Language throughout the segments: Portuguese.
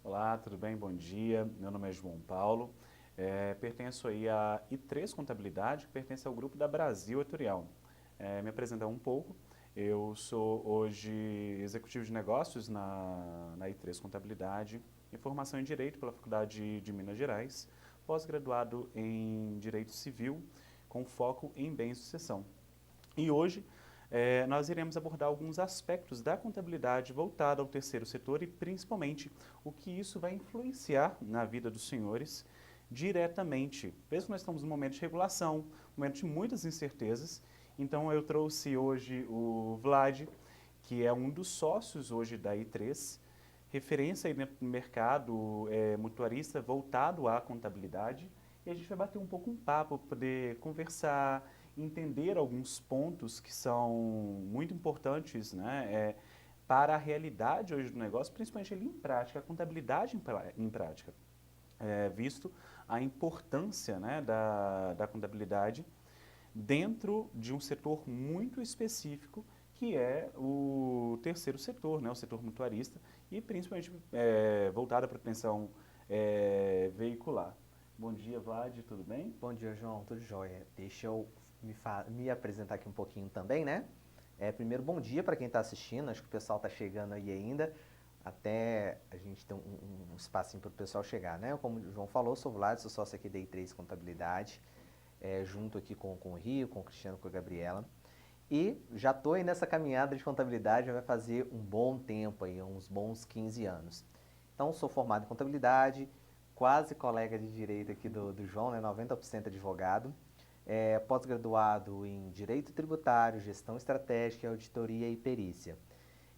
Olá, tudo bem? Bom dia. Meu nome é João Paulo. Pertenço aí à I3 Contabilidade, que pertence ao grupo da Brasil Etorial. Me apresentar um pouco. Eu sou hoje executivo de negócios na I3 Contabilidade, em formação em Direito pela Faculdade de Minas Gerais, pós-graduado em Direito Civil, com foco em bens de sucessão. E hoje nós iremos abordar alguns aspectos da contabilidade voltada ao terceiro setor e principalmente o que isso vai influenciar na vida dos senhores diretamente. Mesmo que nós estamos num momento de regulação, um momento de muitas incertezas, então eu trouxe hoje o Vlad, que é um dos sócios hoje da I3, referência aí dentro do mercado mutuarista voltado à contabilidade, e a gente vai bater um pouco um papo, poder conversar, entender alguns pontos que são muito importantes, né, para a realidade hoje do negócio, principalmente ali em prática, a contabilidade em prática, visto a importância, né, da contabilidade dentro de um setor muito específico que é o terceiro setor, né, o setor mutuarista e principalmente voltado para a pretensão veicular. Bom dia, Vlad, tudo bem? Bom dia, João. Tudo jóia? Deixa eu me apresentar aqui um pouquinho também, né? Primeiro, bom dia para quem está assistindo. Acho que o pessoal está chegando aí ainda. Até a gente ter um espacinho para o pessoal chegar, né? Como o João falou, sou o Vlad, sou sócio aqui da I3 Contabilidade, junto aqui com o Rio, com o Cristiano, com a Gabriela. E já estou aí nessa caminhada de contabilidade, já vai fazer um bom tempo aí, uns bons 15 anos. Então, sou formado em contabilidade, quase colega de direito aqui do João, né? 90% advogado. Pós-graduado em Direito Tributário, Gestão Estratégica, Auditoria e Perícia.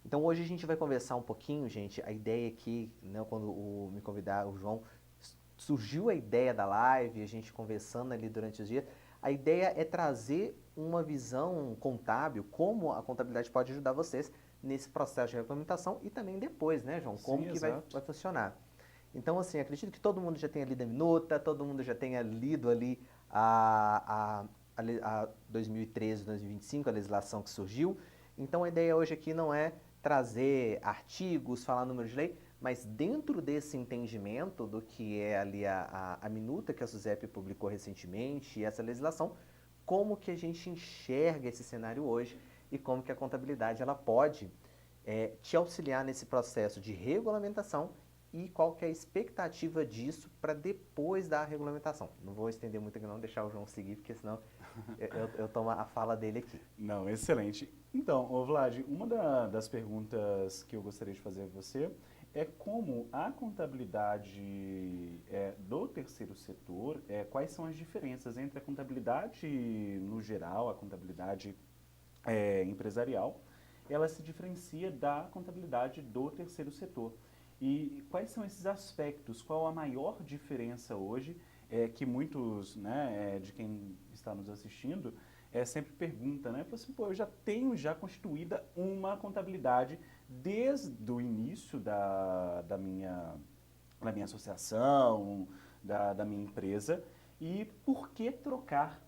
Então, hoje a gente vai conversar um pouquinho, gente. A ideia aqui, né, quando me convidar, o João, surgiu a ideia da live, a gente conversando ali durante os dias. A ideia é trazer uma visão contábil, como a contabilidade pode ajudar vocês nesse processo de regulamentação e também depois, né, João? Sim, Como que vai, exato. vai funcionar. Então, assim, acredito que todo mundo já tenha lido a minuta, todo mundo já tenha lido ali a 2013, 2025, a legislação que surgiu. Então, a ideia hoje aqui não é trazer artigos, falar números de lei, mas dentro desse entendimento do que é ali a minuta que a SUSEP publicou recentemente e essa legislação, como que a gente enxerga esse cenário hoje e como que a contabilidade ela pode te auxiliar nesse processo de regulamentação e qual que é a expectativa disso para depois da regulamentação. Não vou estender muito aqui não, deixar o João seguir, porque senão eu tomo a fala dele aqui. Não, excelente. Então, ô Vlad, uma das perguntas que eu gostaria de fazer a você é como a contabilidade do terceiro setor, quais são as diferenças entre a contabilidade no geral, a contabilidade empresarial, ela se diferencia da contabilidade do terceiro setor. E quais são esses aspectos? Qual a maior diferença hoje que muitos, né, de quem está nos assistindo sempre pergunta, né? Fala assim, pô, eu já tenho já constituída uma contabilidade desde o início da minha associação, da minha empresa, e por que trocar?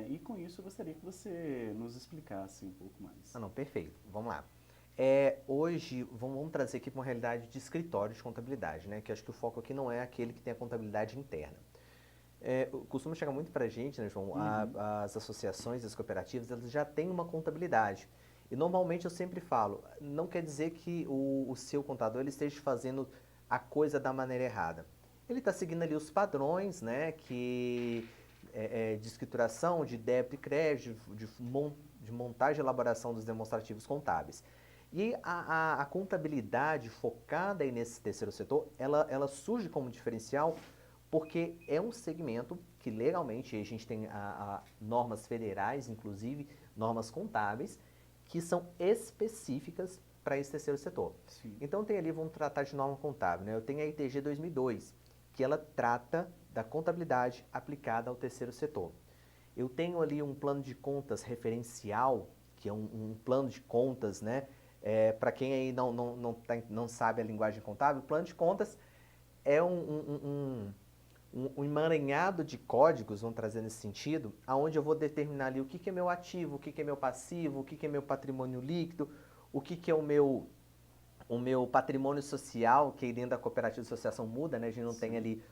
E com isso eu gostaria que você nos explicasse um pouco mais. Ah, não, perfeito. Vamos lá. Hoje, vamos trazer aqui para uma realidade de escritório de contabilidade, né? Que acho que o foco aqui não é aquele que tem a contabilidade interna. Costuma chegar muito para a gente, né, João? Uhum. As associações, as cooperativas, elas já têm uma contabilidade. E normalmente eu sempre falo, não quer dizer que o seu contador ele esteja fazendo a coisa da maneira errada. Ele está seguindo ali os padrões, né, de escrituração, de débito e crédito, de montagem e elaboração dos demonstrativos contábeis. E a contabilidade focada aí nesse terceiro setor, ela surge como diferencial porque é um segmento que legalmente a gente tem normas federais, inclusive normas contábeis, que são específicas para esse terceiro setor. Sim. Então tem ali, vamos tratar de norma contábil, né? Eu tenho a ITG 2002, que ela trata da contabilidade aplicada ao terceiro setor. Eu tenho ali um plano de contas referencial, que é um plano de contas, né? Para quem aí não sabe a linguagem contábil, plano de contas é um emaranhado de códigos, vamos trazer nesse sentido, aonde eu vou determinar ali o que é meu ativo, o que é meu passivo, o que é meu patrimônio líquido, o que é o meu o meu patrimônio social, que aí dentro da cooperativa de associação muda, né? A gente não tem Sim. ali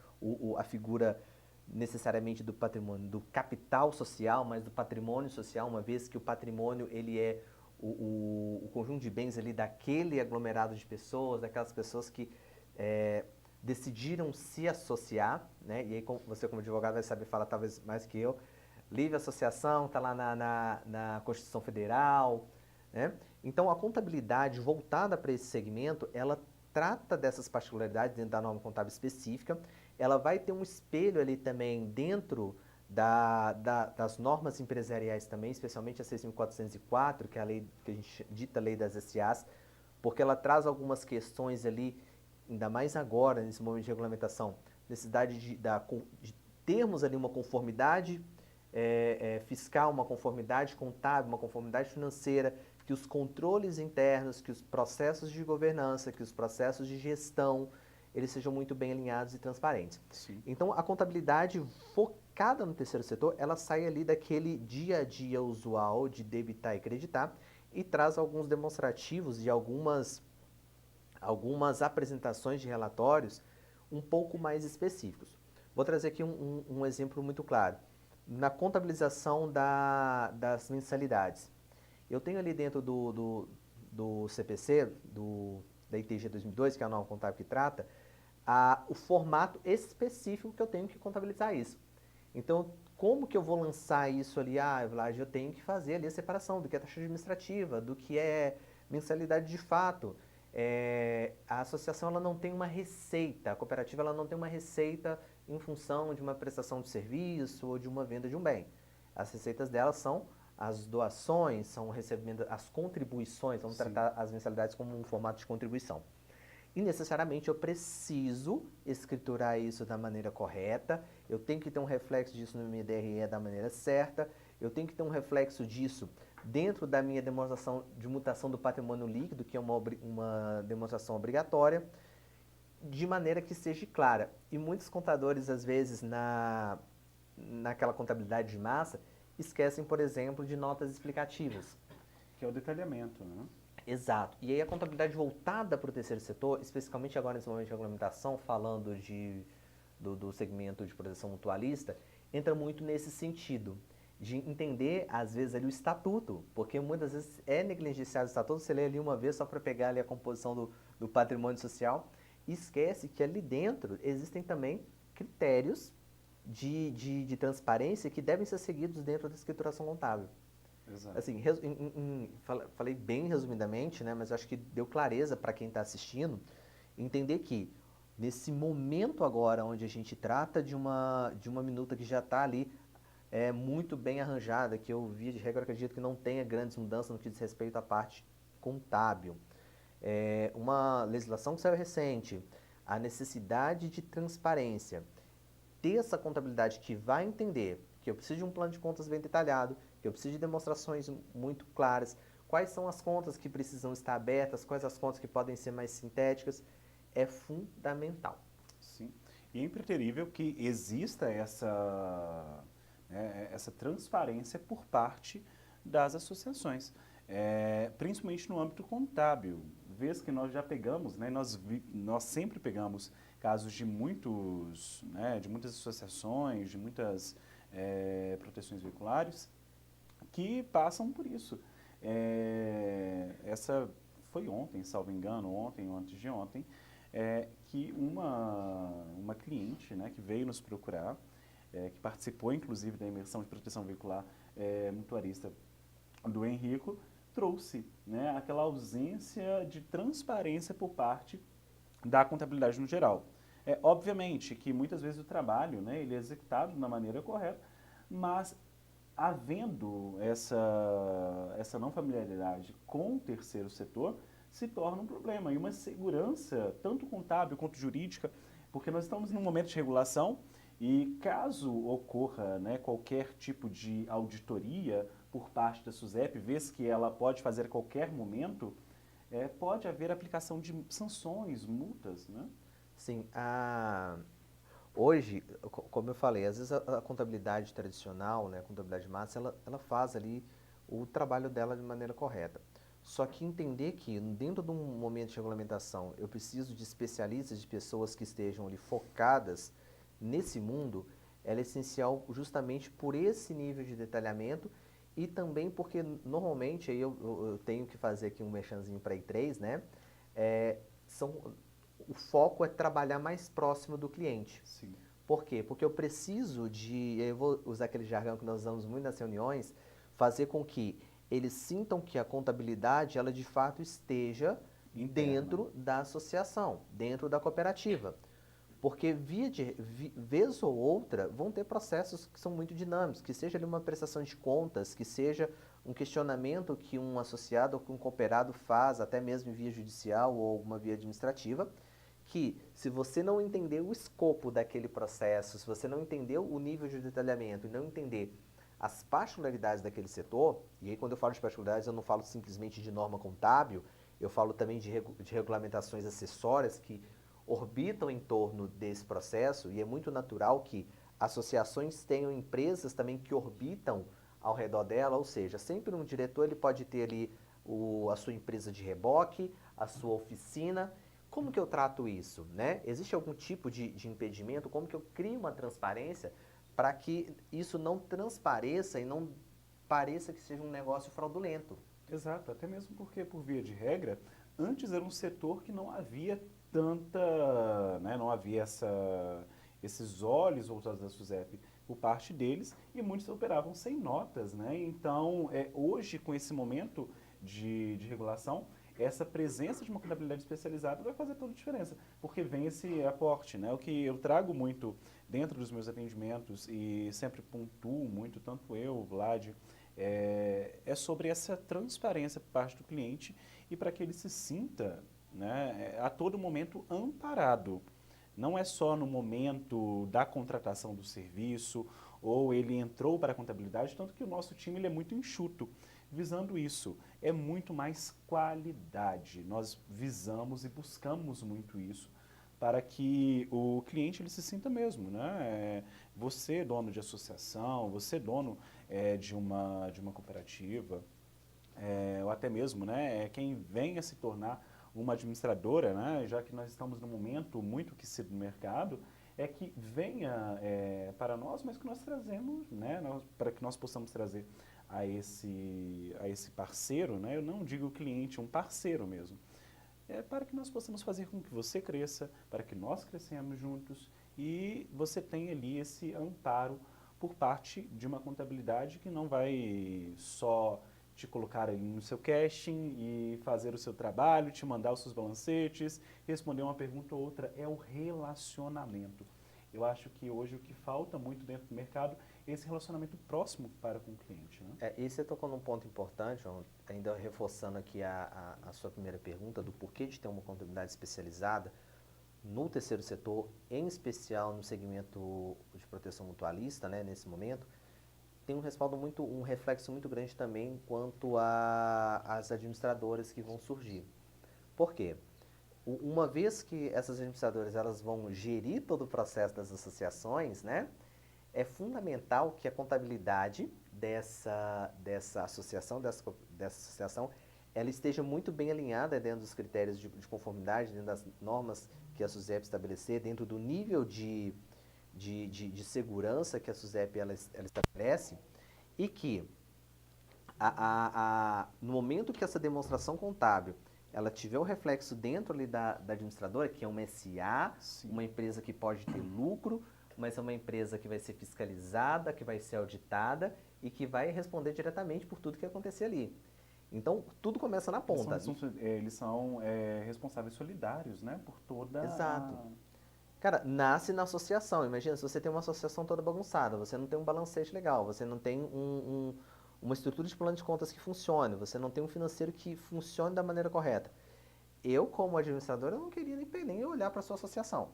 a figura necessariamente do patrimônio, do capital social, mas do patrimônio social, uma vez que o patrimônio ele é o conjunto de bens ali daquele aglomerado de pessoas, daquelas pessoas que decidiram se associar, né? E aí você como advogado vai saber falar talvez mais que eu. Livre associação, está lá na Constituição Federal, né? Então, a contabilidade voltada para esse segmento, ela trata dessas particularidades dentro da norma contábil específica. Ela vai ter um espelho ali também dentro das normas empresariais também, especialmente a 6.404, que é a lei que a gente dita lei das SAs, porque ela traz algumas questões ali, ainda mais agora, nesse momento de regulamentação, necessidade de termos ali uma conformidade fiscal, uma conformidade contábil, uma conformidade financeira, que os controles internos, que os processos de governança, que os processos de gestão, eles sejam muito bem alinhados e transparentes. Sim. Então, a contabilidade focada no terceiro setor, ela sai ali daquele dia a dia usual de debitar e creditar e traz alguns demonstrativos e algumas apresentações de relatórios um pouco mais específicos. Vou trazer aqui um exemplo muito claro. Na contabilização das mensalidades. Eu tenho ali dentro do CPC, da ITG 2002, que é a norma contábil que trata, o formato específico que eu tenho que contabilizar isso. Então, como que eu vou lançar isso ali? Vlad, eu tenho que fazer ali a separação do que é taxa administrativa, do que é mensalidade de fato. A associação ela não tem uma receita, a cooperativa ela não tem uma receita em função de uma prestação de serviço ou de uma venda de um bem. As receitas dela são as doações, são recebendo as contribuições, vamos Sim. tratar as mensalidades como um formato de contribuição. E necessariamente eu preciso escriturar isso da maneira correta, eu tenho que ter um reflexo disso no meu DRE da maneira certa, eu tenho que ter um reflexo disso dentro da minha demonstração de mutação do patrimônio líquido, que é uma demonstração obrigatória, de maneira que seja clara. E muitos contadores, às vezes, naquela contabilidade de massa, esquecem, por exemplo, de notas explicativas. Que é o detalhamento, né? Exato. E aí a contabilidade voltada para o terceiro setor, especificamente agora nesse momento de regulamentação, falando do segmento de proteção mutualista, entra muito nesse sentido, de entender, às vezes, ali o estatuto, porque muitas vezes é negligenciado o estatuto, você lê ali uma vez só para pegar ali a composição do patrimônio social, e esquece que ali dentro existem também critérios de transparência que devem ser seguidos dentro da escrituração contábil. Exato. Assim, falei bem resumidamente, né, mas acho que deu clareza para quem está assistindo, entender que nesse momento agora, onde a gente trata de uma minuta que já está ali muito bem arranjada, que eu via de regra acredito que não tenha grandes mudanças no que diz respeito à parte contábil. Uma legislação que saiu recente, a necessidade de transparência, ter essa contabilidade que vai entender que eu preciso de um plano de contas bem detalhado, que eu preciso de demonstrações muito claras, quais são as contas que precisam estar abertas, quais as contas que podem ser mais sintéticas, é fundamental. Sim. E é impreterível que exista essa transparência por parte das associações, principalmente no âmbito contábil, vez que nós já pegamos, né, nós sempre pegamos casos de de muitas associações, de muitas proteções veiculares, que passam por isso. Essa foi ontem, salvo engano, ontem ou antes de ontem, que uma cliente, né, que veio nos procurar, que participou inclusive da imersão de proteção veicular mutuarista do Henrico, trouxe, né, aquela ausência de transparência por parte da contabilidade no geral. Obviamente que muitas vezes o trabalho, né, ele é executado da maneira correta, mas havendo essa não familiaridade com o terceiro setor, se torna um problema e uma segurança, tanto contábil quanto jurídica, porque nós estamos num momento de regulação e caso ocorra, né, qualquer tipo de auditoria por parte da SUSEP, vez que ela pode fazer a qualquer momento, pode haver aplicação de sanções, multas, né? Sim, hoje, como eu falei, às vezes a contabilidade tradicional, né, a contabilidade de massa, ela faz ali o trabalho dela de maneira correta. Só que entender que dentro de um momento de regulamentação eu preciso de especialistas, de pessoas que estejam ali focadas nesse mundo, ela é essencial justamente por esse nível de detalhamento e também porque normalmente aí eu tenho que fazer aqui um merchanzinho para I3, né? É, o foco é trabalhar mais próximo do cliente. Sim. Por quê? Porque eu preciso de, eu vou usar aquele jargão que nós usamos muito nas reuniões, fazer com que eles sintam que a contabilidade, ela de fato esteja Interna. dentro da associação, dentro da cooperativa. Porque vez ou outra vão ter processos que são muito dinâmicos, que seja ali uma prestação de contas, que seja um questionamento que um associado ou que um cooperado faz, até mesmo em via judicial ou alguma via administrativa, que se você não entender o escopo daquele processo, se você não entender o nível de detalhamento e não entender as particularidades daquele setor, e aí quando eu falo de particularidades eu não falo simplesmente de norma contábil, eu falo também de regulamentações acessórias que orbitam em torno desse processo, e é muito natural que associações tenham empresas também que orbitam ao redor dela, ou seja, sempre um diretor ele pode ter ali a sua empresa de reboque, a sua oficina. Como que eu trato isso, né? Existe algum tipo de impedimento? Como que eu crio uma transparência para que isso não transpareça e não pareça que seja um negócio fraudulento? Exato, até mesmo porque, por via de regra, antes era um setor que não havia tanta, né, não havia esses olhos voltados da SUSEP por parte deles e muitos operavam sem notas, né? Então, hoje, com esse momento de regulação, essa presença de uma contabilidade especializada vai fazer toda a diferença, porque vem esse aporte, né? O que eu trago muito dentro dos meus atendimentos e sempre pontuo muito, tanto eu, o Vlad, é sobre essa transparência por parte do cliente e para que ele se sinta, né, a todo momento amparado. Não é só no momento da contratação do serviço ou ele entrou para a contabilidade, tanto que o nosso time ele é muito enxuto. Visando isso, é muito mais qualidade. Nós visamos e buscamos muito isso para que o cliente ele se sinta mesmo, né? Você, dono de associação, você, dono de uma cooperativa, ou até mesmo, né, quem venha se tornar uma administradora, né, já que nós estamos num momento muito aquecido no mercado, é que venha para nós, mas que nós trazemos, né, para que nós possamos trazer a esse parceiro, né, eu não digo cliente, um parceiro mesmo, para que nós possamos fazer com que você cresça, para que nós cresçamos juntos e você tenha ali esse amparo por parte de uma contabilidade que não vai só te colocar ali no seu casting e fazer o seu trabalho, te mandar os seus balancetes, responder uma pergunta ou outra, é o relacionamento. Eu acho que hoje o que falta muito dentro do mercado é esse relacionamento próximo para com o cliente, né? E você tocou num ponto importante, João, ainda reforçando aqui a sua primeira pergunta do porquê de ter uma contabilidade especializada no terceiro setor, em especial no segmento de proteção mutualista, né, nesse momento, tem um respaldo um reflexo muito grande também quanto às administradoras que vão surgir. Por quê? Uma vez que essas administradoras elas vão gerir todo o processo das associações, né, é fundamental que a contabilidade dessa associação, ela esteja muito bem alinhada dentro dos critérios de conformidade, dentro das normas que a SUSEP estabelecer, dentro do nível de segurança que a SUSEP ela estabelece, e que no momento que essa demonstração contábil ela tiver o reflexo dentro ali da administradora, que é uma SA, Sim. uma empresa que pode ter lucro, mas é uma empresa que vai ser fiscalizada, que vai ser auditada e que vai responder diretamente por tudo que acontecer ali. Então, tudo começa na ponta. Eles são responsáveis solidários, né, por toda Exato. a... Cara, nasce na associação. Imagina, se você tem uma associação toda bagunçada, você não tem um balancete legal, você não tem uma estrutura de plano de contas que funcione, você não tem um financeiro que funcione da maneira correta. Eu, como administrador, eu não queria nem olhar para a sua associação,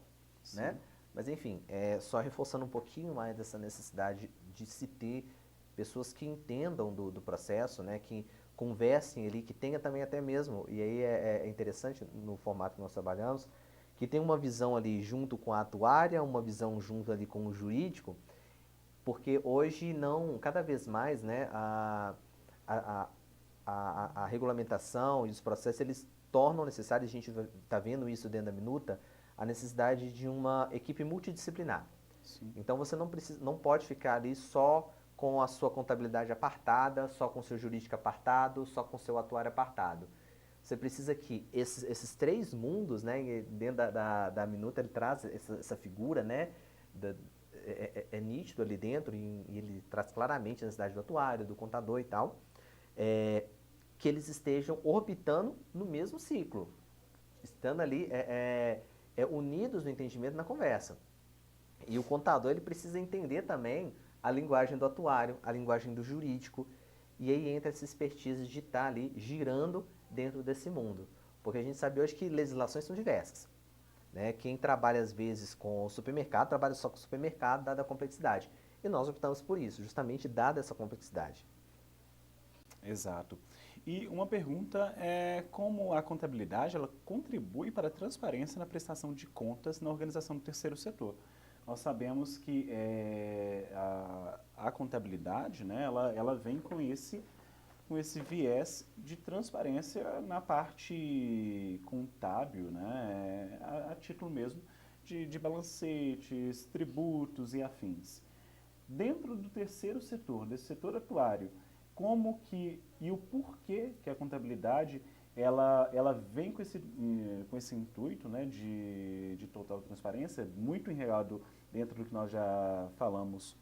né? Mas, enfim, só reforçando um pouquinho mais dessa necessidade de se ter pessoas que entendam do processo, né? Que conversem ali, que tenha também até mesmo, e aí é interessante no formato que nós trabalhamos, que tem uma visão ali junto com a atuária, uma visão junto ali com o jurídico, porque hoje não, cada vez mais, né, a a regulamentação e os processos, eles tornam necessário, a gente está vendo isso dentro da minuta, a necessidade de uma equipe multidisciplinar. Sim. Então você não pode ficar ali só com a sua contabilidade apartada, só com o seu jurídico apartado, só com o seu atuário apartado. Você precisa que esses três mundos, né, dentro da minuta ele traz essa figura, né, é nítido ali dentro e ele traz claramente a necessidade do atuário, do contador e tal, que eles estejam orbitando no mesmo ciclo, estando ali unidos no entendimento na conversa. E o contador ele precisa entender também a linguagem do atuário, a linguagem do jurídico, e aí entra essa expertise de estar ali girando dentro desse mundo. Porque a gente sabe hoje que legislações são diversas. Né? Quem trabalha às vezes com supermercado, trabalha só com supermercado, dada a complexidade. E nós optamos por isso, justamente dada essa complexidade. Exato. E uma pergunta é como a contabilidade ela contribui para a transparência na prestação de contas na organização do terceiro setor. Nós sabemos que a contabilidade, né, ela vem com esse viés de transparência na parte contábil, né, a título mesmo de balancetes, tributos e afins. Dentro do terceiro setor, desse setor atuário, como que e o porquê que a contabilidade ela vem com esse intuito, né, de total transparência, muito enregado dentro do que nós já falamos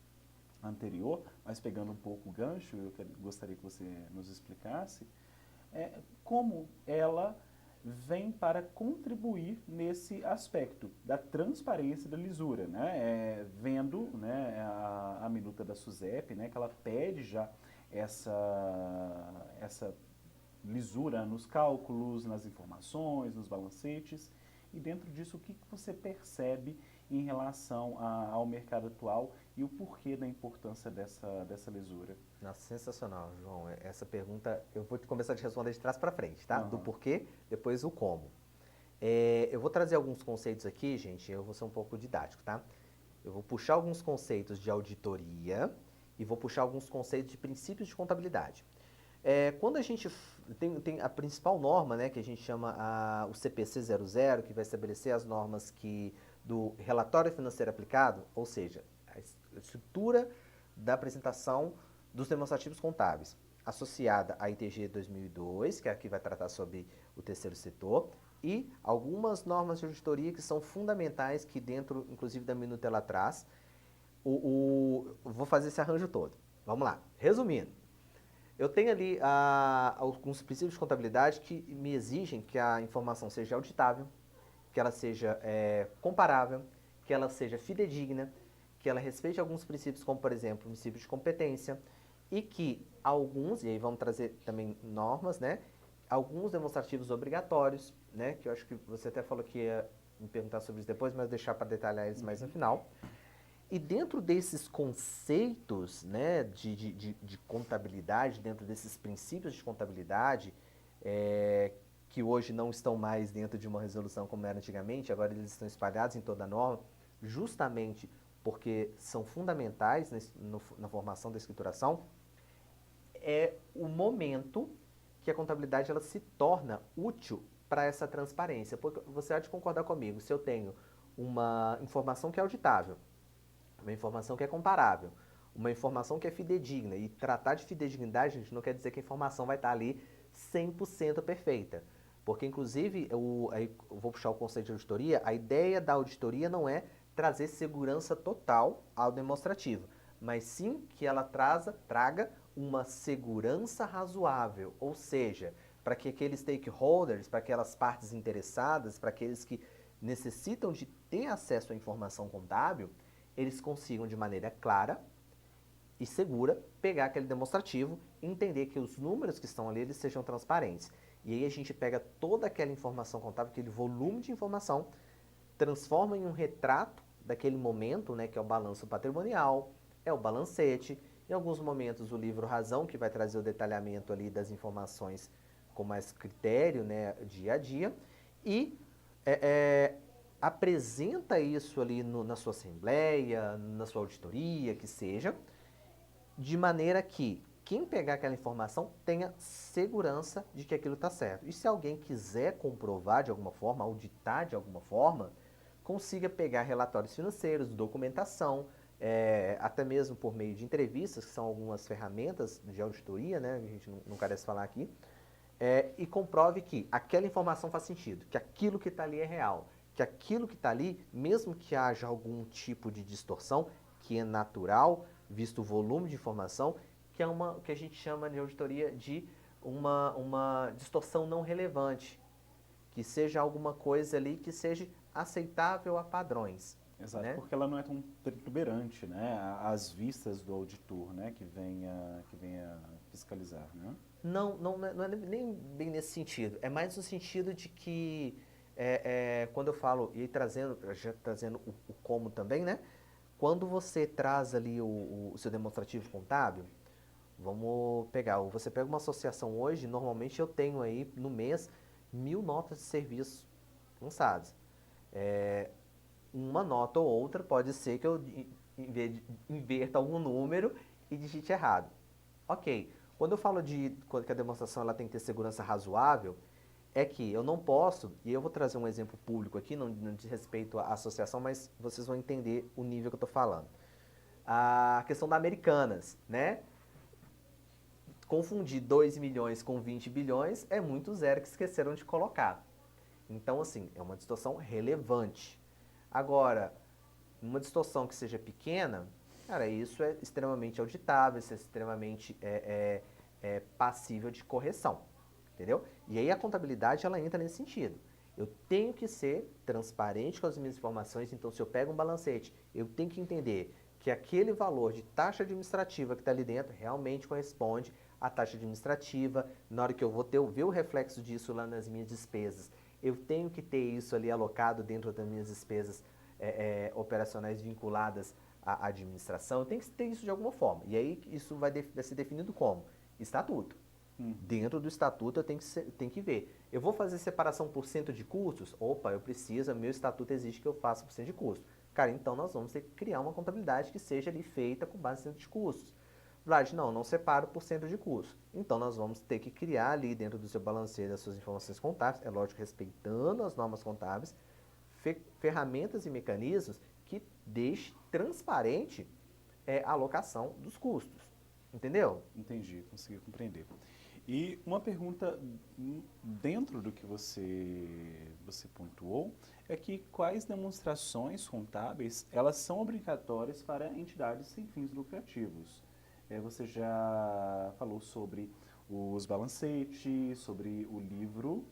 anterior, mas pegando um pouco o gancho, eu gostaria que você nos explicasse, como ela vem para contribuir nesse aspecto da transparência da lisura, né? Vendo, né, a minuta da SUSEP, né, que ela pede já essa lisura nos cálculos, nas informações, nos balancetes, e dentro disso o que você percebe em relação ao mercado atual e o porquê da importância dessa lisura? Nossa, sensacional, João. Essa pergunta eu vou começar a te responder de trás para frente, tá? Do porquê, depois o como. Eu vou trazer alguns conceitos aqui, gente, eu vou ser um pouco didático, tá? Eu vou puxar alguns conceitos de auditoria e vou puxar alguns conceitos de princípios de contabilidade. Quando a gente tem a principal norma, né, que a gente chama o CPC 00, que vai estabelecer as normas do relatório financeiro aplicado, ou seja, a estrutura da apresentação dos demonstrativos contábeis, associada à ITG 2002, que é a que vai tratar sobre o terceiro setor, e algumas normas de auditoria que são fundamentais, que dentro, inclusive, da minuta ela traz. Vou fazer esse arranjo todo. Vamos lá. Resumindo, eu tenho ali alguns princípios de contabilidade que me exigem que a informação seja auditável, que ela seja comparável, que ela seja fidedigna, que ela respeite alguns princípios, como, por exemplo, o princípio de competência, e que alguns, e aí vamos trazer também normas, né? Alguns demonstrativos obrigatórios, né? Que eu acho que você até falou que ia me perguntar sobre isso depois, mas deixar para detalhar eles mais no final. E dentro desses conceitos, né, de contabilidade, dentro desses princípios de contabilidade, que hoje não estão mais dentro de uma resolução como era antigamente, agora eles estão espalhados em toda a norma, justamente porque são fundamentais na formação da escrituração, é o momento que a contabilidade ela se torna útil para essa transparência. Porque você há de concordar comigo, se eu tenho uma informação que é auditável, uma informação que é comparável, uma informação que é fidedigna, e tratar de fidedignidade, gente, não quer dizer que a informação vai estar ali 100% perfeita. Porque, inclusive, eu vou puxar o conceito de auditoria, a ideia da auditoria não é trazer segurança total ao demonstrativo, mas sim que ela traga uma segurança razoável, ou seja, para que aqueles stakeholders, para aquelas partes interessadas, para aqueles que necessitam de ter acesso à informação contábil, eles consigam de maneira clara e segura pegar aquele demonstrativo e entender que os números que estão ali eles sejam transparentes. E aí a gente pega toda aquela informação contábil, aquele volume de informação, transforma em um retrato daquele momento, né, que é o balanço patrimonial, é o balancete, em alguns momentos o livro Razão, que vai trazer o detalhamento ali das informações com mais critério, né, dia a dia, e apresenta isso ali na sua assembleia, na sua auditoria, que seja, de maneira que quem pegar aquela informação tenha segurança de que aquilo está certo. E se alguém quiser comprovar de alguma forma, auditar de alguma forma, consiga pegar relatórios financeiros, documentação, até mesmo por meio de entrevistas, que são algumas ferramentas de auditoria, né, que a gente não carece falar aqui, e comprove que aquela informação faz sentido, que aquilo que está ali é real, que aquilo que está ali, mesmo que haja algum tipo de distorção, que é natural, visto o volume de informação, que é uma que a gente chama de auditoria de uma distorção não relevante, que seja alguma coisa ali que seja aceitável a padrões. Exato, Né? porque ela não é tão protuberante, né, às vistas do auditor, né, que venha fiscalizar, né? Não é nem bem nesse sentido. É mais no sentido de que, quando eu falo, e trazendo, já trazendo o como também, né? Quando você traz ali o seu demonstrativo contábil, vamos pegar, você pega uma associação hoje, normalmente eu tenho aí no mês 1.000 notas de serviço lançadas. Uma nota ou outra pode ser que eu inverta algum número e digite errado. Ok. Quando eu falo que a demonstração ela tem que ter segurança razoável, é que eu não posso, e eu vou trazer um exemplo público aqui, não diz respeito à associação, mas vocês vão entender o nível que eu estou falando. A questão da Americanas, né? Confundir 2 milhões com 20 bilhões é muito zero que esqueceram de colocar. Então, assim, é uma distorção relevante. Agora, uma distorção que seja pequena, cara, isso é extremamente auditável, isso é extremamente passível de correção, entendeu? E aí a contabilidade, ela entra nesse sentido. Eu tenho que ser transparente com as minhas informações, então se eu pego um balancete, eu tenho que entender que aquele valor de taxa administrativa que está ali dentro realmente corresponde à taxa administrativa. Na hora que eu vou ver o reflexo disso lá nas minhas despesas, eu tenho que ter isso ali alocado dentro das minhas despesas operacionais vinculadas à administração. Eu tenho que ter isso de alguma forma. E aí isso vai ser definido como? Estatuto. Dentro do estatuto eu tenho que ver. Eu vou fazer separação por cento de custos? Opa, eu preciso, meu estatuto exige que eu faça por cento de custo. Cara, então nós vamos ter que criar uma contabilidade que seja ali feita com base em cento de custos. Vlad, não separo por cento de custo. Então nós vamos ter que criar ali dentro do seu balanceio das suas informações contábeis, é lógico, respeitando as normas contábeis, ferramentas e mecanismos que deixem transparente a alocação dos custos. Entendeu? Entendi, consegui compreender. E uma pergunta dentro do que você pontuou é que quais demonstrações contábeis elas são obrigatórias para entidades sem fins lucrativos? Você já falou sobre os balancetes, sobre o livro.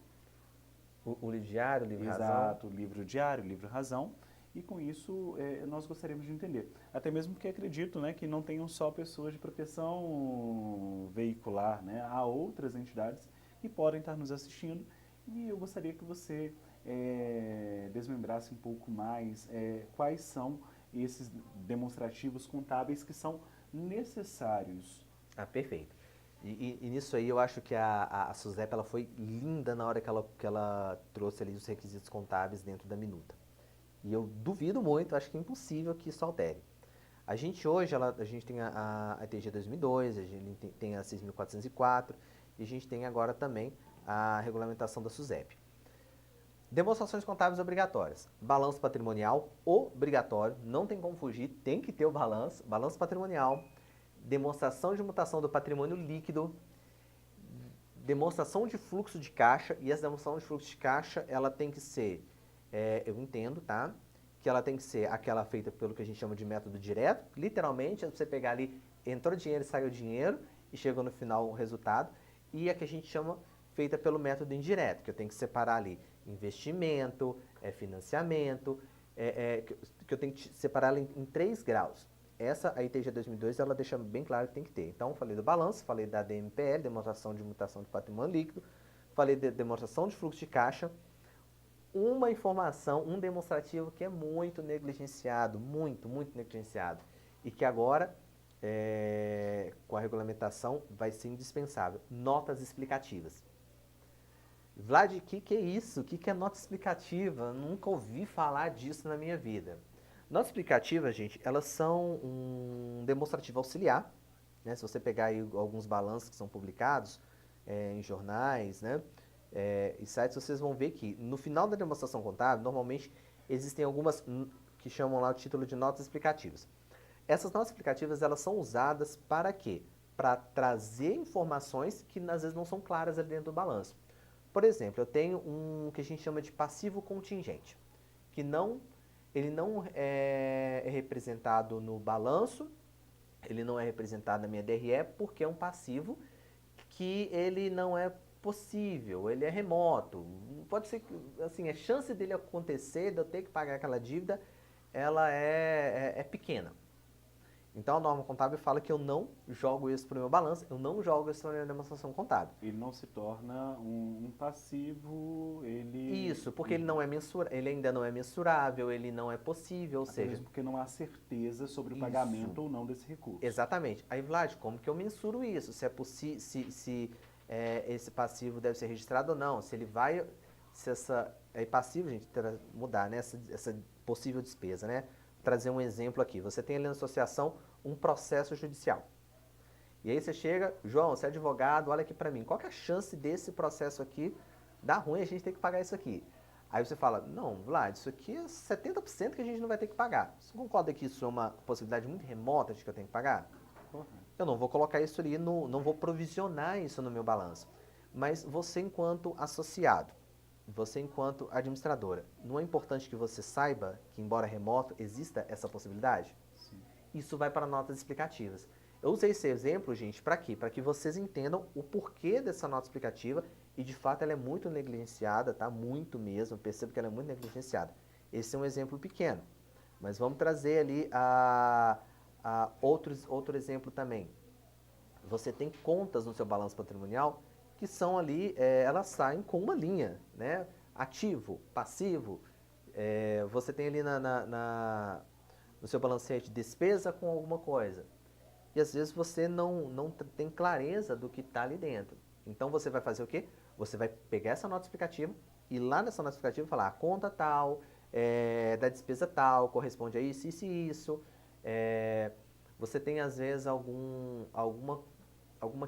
O livro diário, o livro razão. Exato, o livro diário, o livro razão. E com isso nós gostaríamos de entender. Até mesmo porque acredito, né, que não tenham só pessoas de proteção veicular, né? Há outras entidades que podem estar nos assistindo e eu gostaria que você desmembrasse um pouco mais quais são esses demonstrativos contábeis que são necessários. Ah, perfeito. E nisso aí eu acho que a Suzep ela foi linda na hora que ela trouxe ali os requisitos contábeis dentro da minuta. E eu duvido muito, acho que é impossível que isso altere. A gente hoje, a gente tem a ETG 2002, a gente tem a 6.404 e a gente tem agora também a regulamentação da SUSEP. Demonstrações contábeis obrigatórias. Balanço patrimonial obrigatório, não tem como fugir, tem que ter o balanço. Balanço patrimonial, demonstração de mutação do patrimônio líquido, demonstração de fluxo de caixa, e essa demonstração de fluxo de caixa, ela tem que ser, eu entendo, tá? Que ela tem que ser aquela feita pelo que a gente chama de método direto, literalmente, é você pegar ali, entrou dinheiro e saiu dinheiro, e chegou no final o resultado, e a que a gente chama feita pelo método indireto, que eu tenho que separar ali investimento, financiamento, que eu tenho que separar ela em 3 graus. Essa, a ITG 2002, ela deixa bem claro que tem que ter. Então, falei do balanço, falei da DMPL, demonstração de mutação de patrimônio líquido, falei de demonstração de fluxo de caixa, uma informação, um demonstrativo que é muito negligenciado, muito negligenciado, e que agora, com a regulamentação, vai ser indispensável. Notas explicativas. Vlad, o que é isso? O que é nota explicativa? Nunca ouvi falar disso na minha vida. Notas explicativas, gente, elas são um demonstrativo auxiliar né? Se você pegar aí alguns balanços que são publicados em jornais, né? E sites, vocês vão ver que no final da demonstração contábil, normalmente existem algumas que chamam lá o título de notas explicativas. Essas notas explicativas, elas são usadas para quê? Para trazer informações que às vezes não são claras ali dentro do balanço. Por exemplo, eu tenho um que a gente chama de passivo contingente, que ele não é representado no balanço, ele não é representado na minha DRE, porque é um passivo que ele não é possível, ele é remoto. Pode ser que, assim, a chance dele acontecer, de eu ter que pagar aquela dívida, ela é pequena. Então a norma contábil fala que eu não jogo isso para o meu balanço, eu não jogo isso para a minha demonstração contábil. Ele não se torna um passivo, ele... Isso, porque ele não é ele ainda não é mensurável, ele não é possível, ou Até seja... mesmo porque não há certeza sobre o Isso. pagamento ou não desse recurso. Exatamente. Aí, Vlad, como que eu mensuro isso? Se é possível, se esse passivo deve ser registrado ou não? Se ele vai, se essa é passivo, gente, mudar, né? Essa possível despesa, né? Vou trazer um exemplo aqui. Você tem ali na associação um processo judicial. E aí você chega, João, você é advogado, olha aqui para mim. Qual que é a chance desse processo aqui dar ruim, a gente tem que pagar isso aqui? Aí você fala, não, Vlad, isso aqui é 70% que a gente não vai ter que pagar. Você concorda que isso é uma possibilidade muito remota de que eu tenho que pagar? Eu não vou colocar isso ali, não vou provisionar isso no meu balanço. Mas você enquanto associado, você enquanto administradora, não é importante que você saiba que, embora remoto, exista essa possibilidade? Sim. Isso vai para notas explicativas. Eu usei esse exemplo, gente, para quê? Para que vocês entendam o porquê dessa nota explicativa e, de fato, ela é muito negligenciada, tá? Muito mesmo, percebo que ela é muito negligenciada. Esse é um exemplo pequeno, mas vamos trazer ali outro exemplo também. Você tem contas no seu balanço patrimonial que são ali, elas saem com uma linha, né? Ativo, passivo, você tem ali no seu balancete despesa com alguma coisa. E às vezes você não tem clareza do que está ali dentro. Então você vai fazer o quê? Você vai pegar essa nota explicativa e lá nessa nota explicativa falar a conta tal, da despesa tal, corresponde a isso, isso e isso. Você tem às vezes alguma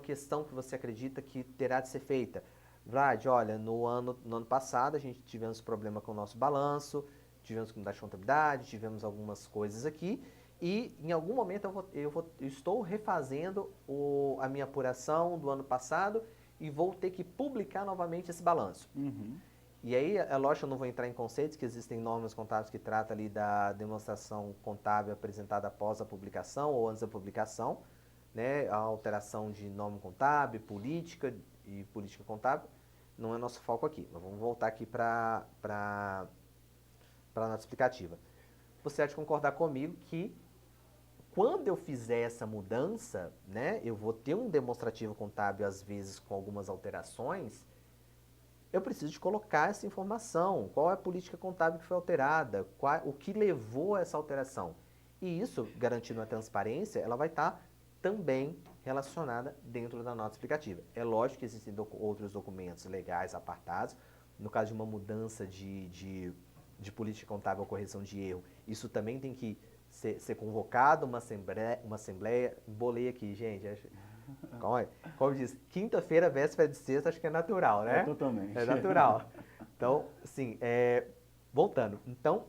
questão que você acredita que terá de ser feita. Vlad, olha, no ano passado a gente tivemos problema com o nosso balanço, tivemos com taxa de contabilidade, tivemos algumas coisas aqui, e em algum momento eu estou refazendo a minha apuração do ano passado e vou ter que publicar novamente esse balanço. Uhum. E aí, é lógico, eu não vou entrar em conceitos, que existem normas contábeis que tratam ali da demonstração contábil apresentada após a publicação ou antes da publicação, né? A alteração de norma contábil, política e política contábil, não é nosso foco aqui. Mas vamos voltar aqui para a nota explicativa. Você há de concordar comigo que quando eu fizer essa mudança, né, eu vou ter um demonstrativo contábil, às vezes, com algumas alterações, eu preciso de colocar essa informação, qual é a política contábil que foi alterada, o que levou a essa alteração. E isso, garantindo a transparência, ela vai estar também relacionada dentro da nota explicativa. É lógico que existem outros documentos legais apartados, no caso de uma mudança de política contábil ou correção de erro, isso também tem que ser convocado, uma assembleia, bolei aqui, gente, como diz, quinta-feira, véspera de sexta, acho que é natural, né? Totalmente. É natural. Então, assim, voltando. Então,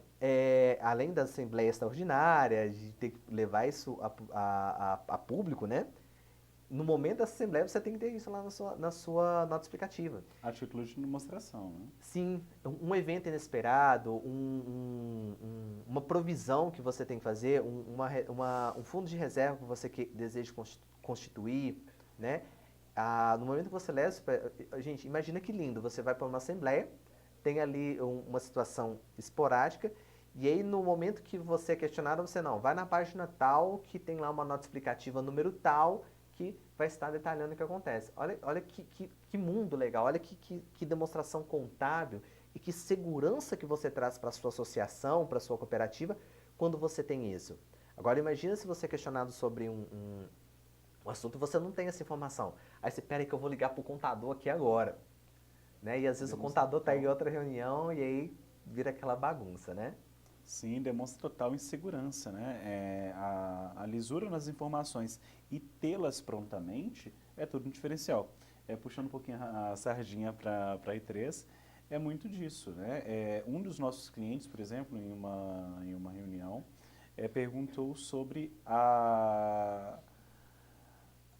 além da assembleia extraordinária, de ter que levar isso a público, né? No momento da assembleia, você tem que ter isso lá na sua nota explicativa. A título de demonstração, né? Sim, um evento inesperado, uma provisão que você tem que fazer, um fundo de reserva que você deseja constituir, né? No momento que você leva, gente, imagina que lindo, você vai para uma assembleia, tem ali uma situação esporádica, e aí no momento que você é questionado, você não, vai na página tal, que tem lá uma nota explicativa número tal, que vai estar detalhando o que acontece. Olha que mundo legal, olha que demonstração contábil e que segurança que você traz para a sua associação, para a sua cooperativa, quando você tem isso. Agora imagina se você é questionado sobre um assunto e você não tem essa informação. Aí você, pera aí que eu vou ligar para o contador aqui agora. Né? E às vezes o contador está em outra reunião e aí vira aquela bagunça, né? Sim, demonstra total insegurança, né? A lisura nas informações e tê-las prontamente é tudo um diferencial. Puxando um pouquinho a sardinha para a I3, é muito disso, né? Um dos nossos clientes, por exemplo, em uma reunião, perguntou sobre a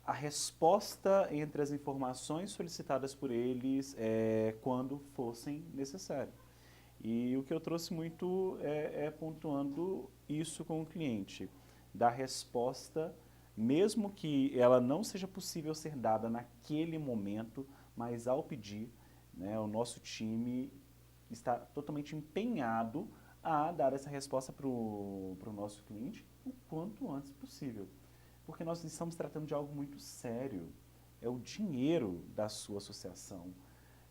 resposta entre as informações solicitadas por eles quando fossem necessárias. E o que eu trouxe muito pontuando isso com o cliente, da resposta, mesmo que ela não seja possível ser dada naquele momento, mas ao pedir, né, o nosso time está totalmente empenhado a dar essa resposta para o nosso cliente o quanto antes possível. Porque nós estamos tratando de algo muito sério. É o dinheiro da sua associação.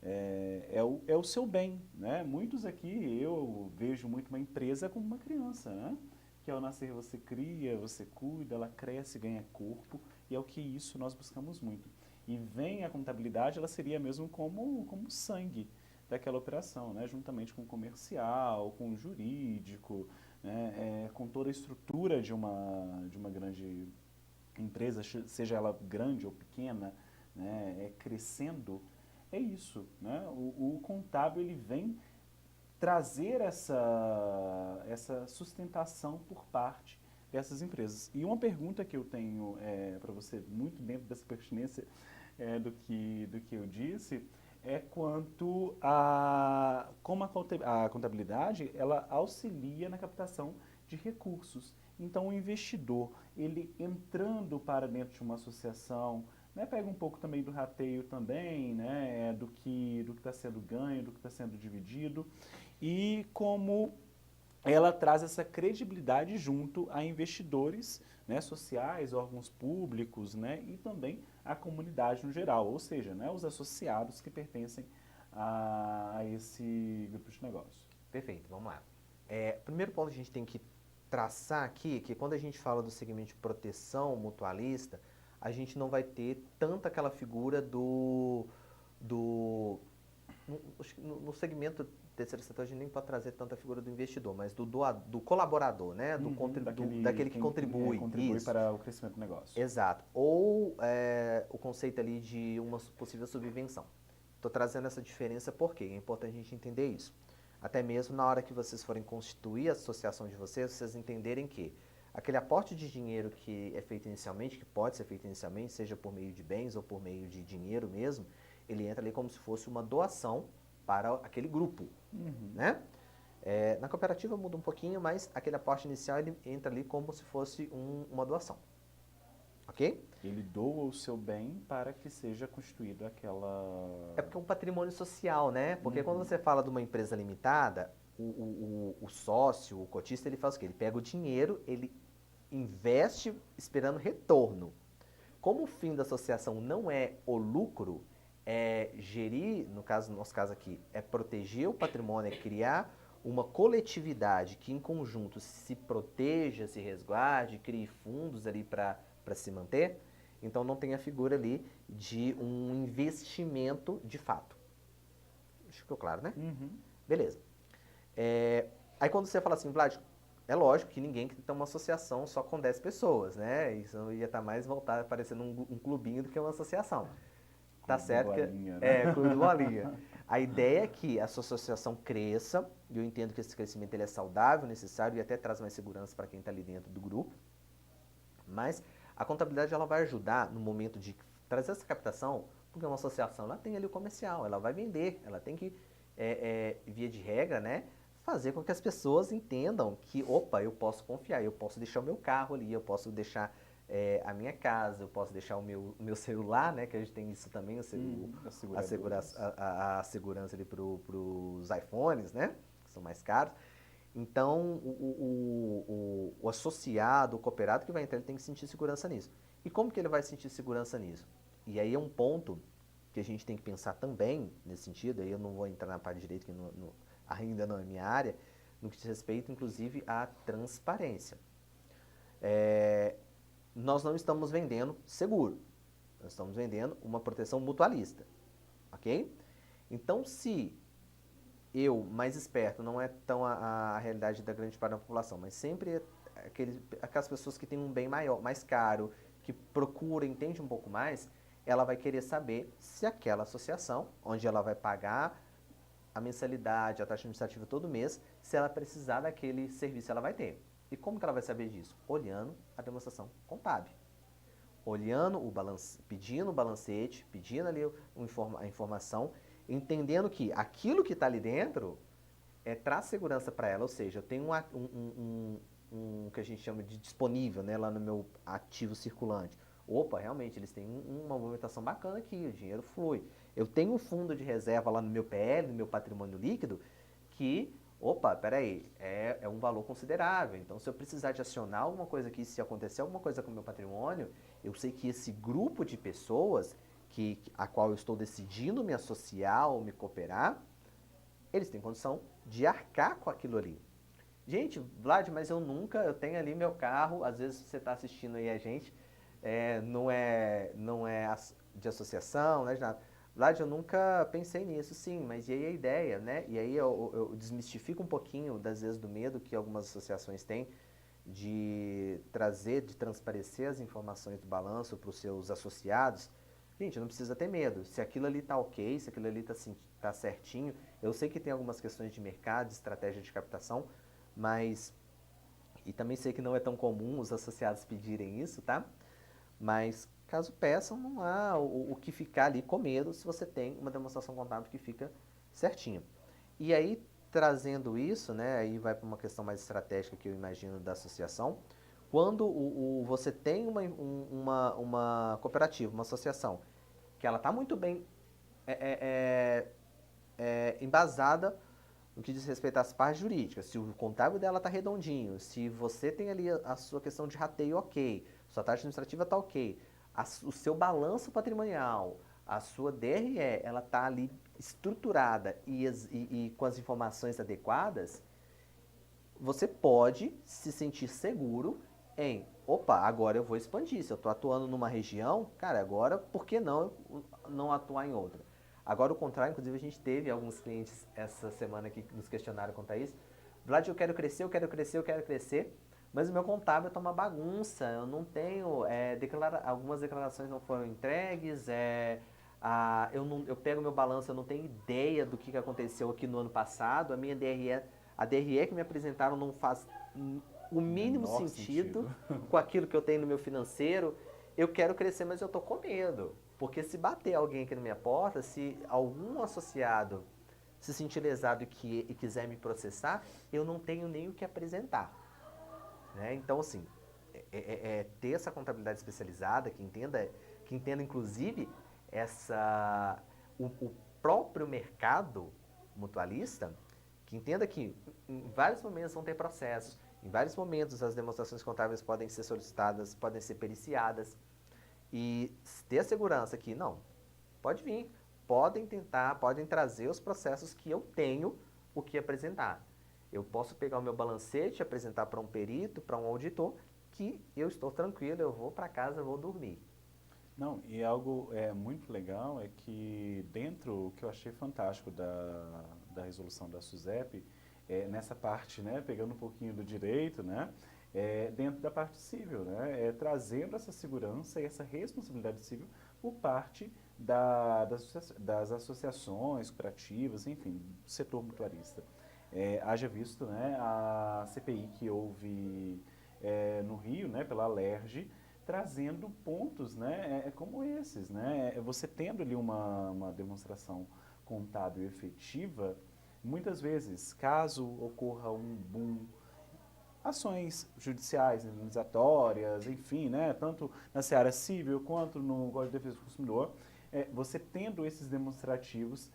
É o seu bem, né? Muitos aqui, eu vejo muito uma empresa como uma criança, né? Que ao nascer você cria, você cuida, ela cresce, ganha corpo, e é o que isso nós buscamos muito. E vem a contabilidade, ela seria mesmo como sangue daquela operação, né? Juntamente com o comercial, com o jurídico, né? Com toda a estrutura de uma grande empresa, seja ela grande ou pequena, né? Crescendo, é isso, né? O contábil ele vem trazer essa sustentação por parte dessas empresas. E uma pergunta que eu tenho para você, muito dentro dessa pertinência do que eu disse, é quanto a como a contabilidade ela auxilia na captação de recursos. Então, o investidor, ele entrando para dentro de uma associação, né, pega um pouco também do rateio também, né, do que está sendo ganho, do que está sendo dividido, e como ela traz essa credibilidade junto a investidores, né, sociais, órgãos públicos, né, e também a comunidade no geral, ou seja, né, os associados que pertencem a esse grupo de negócio. Perfeito, vamos lá. Primeiro ponto que a gente tem que traçar aqui, que quando a gente fala do segmento de proteção mutualista, a gente não vai ter tanto aquela figura do no segmento terceiro setor a gente nem pode trazer tanta figura do investidor, mas do colaborador, né? Daquele que contribui. Contribui Isso. para o crescimento do negócio. Exato. Ou o conceito ali de uma possível subvenção. Estou trazendo essa diferença porque é importante a gente entender isso. Até mesmo na hora que vocês forem constituir a associação de vocês entenderem que aquele aporte de dinheiro que é feito inicialmente, que pode ser feito inicialmente, seja por meio de bens ou por meio de dinheiro mesmo, ele entra ali como se fosse uma doação para aquele grupo, né? Na cooperativa muda um pouquinho, mas aquele aporte inicial ele entra ali como se fosse uma doação, ok? Ele doa o seu bem para que seja constituído aquela... É porque é um patrimônio social, né? Porque quando você fala de uma empresa limitada, o sócio, o cotista, ele faz o quê? Ele pega o dinheiro, ele investe esperando retorno. Como o fim da associação não é o lucro, é gerir, no nosso caso aqui, é proteger o patrimônio, é criar uma coletividade que em conjunto se proteja, se resguarde, crie fundos ali para se manter, então não tem a figura ali de um investimento de fato. Acho que ficou claro, né? Beleza. Aí quando você fala assim, Vlad, é lógico que ninguém quer ter uma associação só com 10 pessoas, né? Isso ia estar mais voltado, parecendo um clubinho do que uma associação. Tá certo que clube do bolinha. A ideia é que a sua associação cresça, e eu entendo que esse crescimento ele é saudável, necessário e até traz mais segurança para quem está ali dentro do grupo. Mas a contabilidade ela vai ajudar no momento de trazer essa captação, porque uma associação ela tem ali o comercial, ela vai vender, ela tem que, via de regra, né, fazer com que as pessoas entendam que, opa, eu posso confiar, eu posso deixar o meu carro ali, eu posso deixar a minha casa, eu posso deixar o meu celular, né, que a gente tem isso também, a segurança ali para os iPhones, né, que são mais caros. Então, o associado, o cooperado que vai entrar, ele tem que sentir segurança nisso. E como que ele vai sentir segurança nisso? E aí é um ponto que a gente tem que pensar também nesse sentido, aí eu não vou entrar na parte de direito, que ainda não é minha área, no que diz respeito, inclusive, à transparência. Nós não estamos vendendo seguro, nós estamos vendendo uma proteção mutualista, ok? Então, se eu, mais esperto, não é tão a realidade da grande parte da população, mas sempre aquelas pessoas que têm um bem maior, mais caro, que procura, entende um pouco mais, ela vai querer saber se aquela associação, onde ela vai pagar a mensalidade, a taxa administrativa todo mês, se ela precisar daquele serviço, ela vai ter. E como que ela vai saber disso? Olhando a demonstração contábil. Olhando o balance, pedindo o balancete, pedindo ali a informação, entendendo que aquilo que está ali dentro traz segurança para ela, ou seja, eu tenho um que a gente chama de disponível, né, lá no meu ativo circulante. Opa, realmente, eles têm uma movimentação bacana aqui, o dinheiro flui. Eu tenho um fundo de reserva lá no meu PL, no meu patrimônio líquido, que, opa, peraí, é um valor considerável. Então, se eu precisar de acionar alguma coisa aqui, se acontecer alguma coisa com o meu patrimônio, eu sei que esse grupo de pessoas a qual eu estou decidindo me associar ou me cooperar, eles têm condição de arcar com aquilo ali. Gente, Vlad, mas eu tenho ali meu carro, às vezes você está assistindo aí a gente, não é de associação, não é de nada. Vlad, eu nunca pensei nisso, sim, mas e aí a ideia, né? E aí eu desmistifico um pouquinho, das vezes, do medo que algumas associações têm de trazer, de transparecer as informações do balanço para os seus associados. Gente, não precisa ter medo. Se aquilo ali está ok, se aquilo ali tá certinho, eu sei que tem algumas questões de mercado, de estratégia de captação, mas, e também sei que não é tão comum os associados pedirem isso, tá? Mas caso peçam, não há o que ficar ali com medo se você tem uma demonstração contábil que fica certinho. E aí, trazendo isso, né, aí vai para uma questão mais estratégica que eu imagino da associação, quando você tem uma cooperativa, uma associação, que ela está muito bem é, embasada no que diz respeito às partes jurídicas, se o contábil dela está redondinho, se você tem ali a sua questão de rateio ok, sua taxa administrativa está ok, o seu balanço patrimonial, a sua DRE, ela está ali estruturada e com as informações adequadas, você pode se sentir seguro opa, agora eu vou expandir. Se eu estou atuando numa região, cara, agora por que não atuar em outra? Agora o contrário, inclusive a gente teve alguns clientes essa semana que nos questionaram quanto a isso. Vlad, eu quero crescer, eu quero crescer, eu quero crescer, mas o meu contábil está uma bagunça, eu não tenho, algumas declarações não foram entregues, eu pego meu balanço, eu não tenho ideia do que aconteceu aqui no ano passado, a DRE que me apresentaram não faz o mínimo sentido com aquilo que eu tenho no meu financeiro. Eu quero crescer, mas eu estou com medo. Porque se bater alguém aqui na minha porta, se algum associado se sentir lesado e quiser me processar, eu não tenho nem o que apresentar. Né? Então, assim, ter essa contabilidade especializada, que entenda inclusive o próprio mercado mutualista, que entenda que em vários momentos vão ter processos, em vários momentos as demonstrações contábeis podem ser solicitadas, podem ser periciadas, e ter a segurança que, não, pode vir, podem trazer os processos que eu tenho o que apresentar. Eu posso pegar o meu balancete, apresentar para um perito, para um auditor, que eu estou tranquilo, eu vou para casa, eu vou dormir. Não, e algo muito legal é que dentro, o que eu achei fantástico da resolução da SUSEP, nessa parte, né, pegando um pouquinho do direito, né, dentro da parte civil, né, trazendo essa segurança e essa responsabilidade civil por parte das associações cooperativas, enfim, do setor mutualista. Haja visto, né, a CPI que houve no Rio, né, pela Alerj, trazendo pontos, né, como esses, né, você tendo ali uma demonstração contábil efetiva, muitas vezes, caso ocorra um boom, ações judiciais, indenizatórias, enfim, né, tanto na seara civil quanto no Código de Defesa do Consumidor, você tendo esses demonstrativos,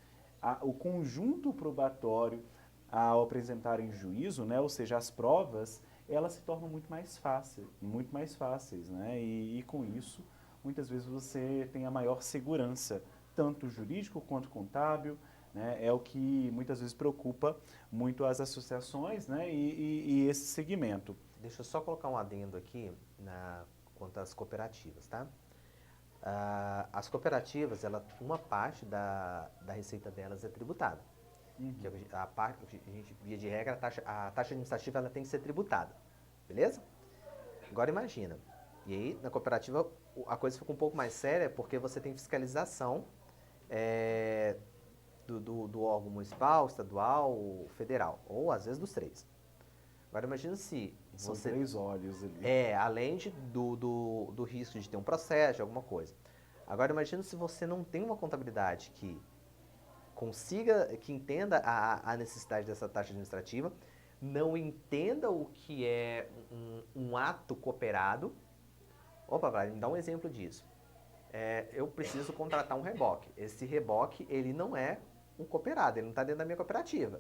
o conjunto probatório ao apresentar em juízo, né, ou seja, as provas, elas se tornam muito mais fáceis, né, e com isso, muitas vezes você tem a maior segurança, tanto jurídico quanto contábil, né, é o que muitas vezes preocupa muito as associações, né, e esse segmento. Deixa eu só colocar um adendo aqui quanto às cooperativas, tá? As cooperativas, uma parte da receita delas é tributada. Que a gente, via de regra, a taxa administrativa ela tem que ser tributada, beleza? Agora imagina, e aí na cooperativa a coisa fica um pouco mais séria porque você tem fiscalização é, do órgão municipal, estadual, federal, ou às vezes dos três. Agora imagina se São você... três olhos ali. além do risco de ter um processo, de alguma coisa. Agora imagina se você não tem uma contabilidade que consiga, que entenda a necessidade dessa taxa administrativa, não entenda o que é um ato cooperado. Opa, vai me dá um exemplo disso. Eu preciso contratar um reboque. Esse reboque, ele não é um cooperado, ele não está dentro da minha cooperativa.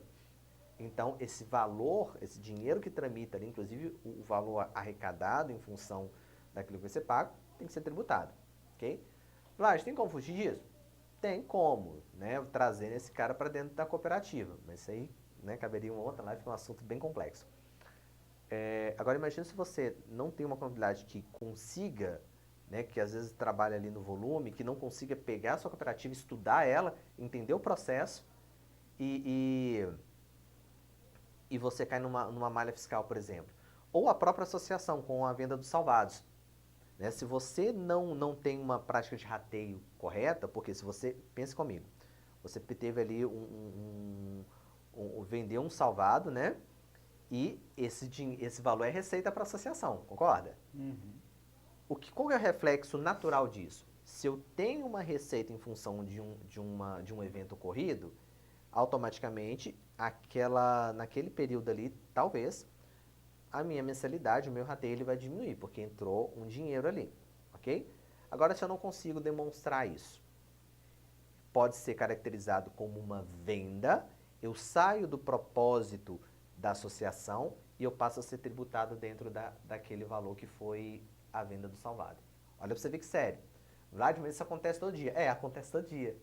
Então, esse valor, esse dinheiro que tramita ali, inclusive o valor arrecadado em função daquilo que vai ser pago, tem que ser tributado, ok? Vlad, tem como fugir disso? Tem como, né? Trazendo esse cara para dentro da cooperativa. Mas isso aí, né, caberia uma outra live, que é um assunto bem complexo. Agora, imagine se você não tem uma contabilidade que consiga, né, que às vezes trabalha ali no volume, que não consiga pegar a sua cooperativa, estudar ela, entender o processo e você cai numa malha fiscal, por exemplo. Ou a própria associação com a venda dos salvados. Né? Se você não tem uma prática de rateio correta, porque se você, pense comigo, você teve ali vendeu um salvado, né? E esse valor é receita para a associação, concorda? Uhum. Qual é o reflexo natural disso? Se eu tenho uma receita em função de um evento ocorrido, automaticamente, naquele período ali, talvez, a minha mensalidade, o meu rateio, ele vai diminuir, porque entrou um dinheiro ali, ok? Agora, se eu não consigo demonstrar isso, pode ser caracterizado como uma venda, eu saio do propósito da associação e eu passo a ser tributado dentro daquele valor que foi a venda do salvado. Olha pra você ver que sério. Vladimir, isso acontece todo dia. Acontece todo dia.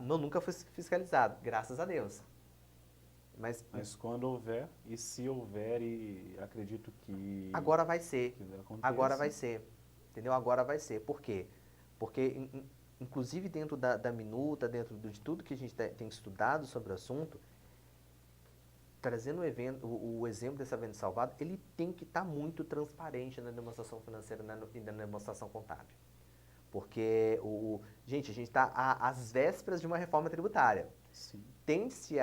Nunca foi fiscalizado, graças a Deus. Mas quando houver, e se houver, e acredito que agora vai ser. aconteça. Agora vai ser. Entendeu? Agora vai ser. Por quê? Porque, inclusive dentro da minuta, dentro de tudo que a gente tem estudado sobre o assunto, trazendo o exemplo dessa venda salvada, ele tem que estar muito transparente na demonstração financeira e na demonstração contábil. Porque, gente, a gente está às vésperas de uma reforma tributária. Sim. Tende-se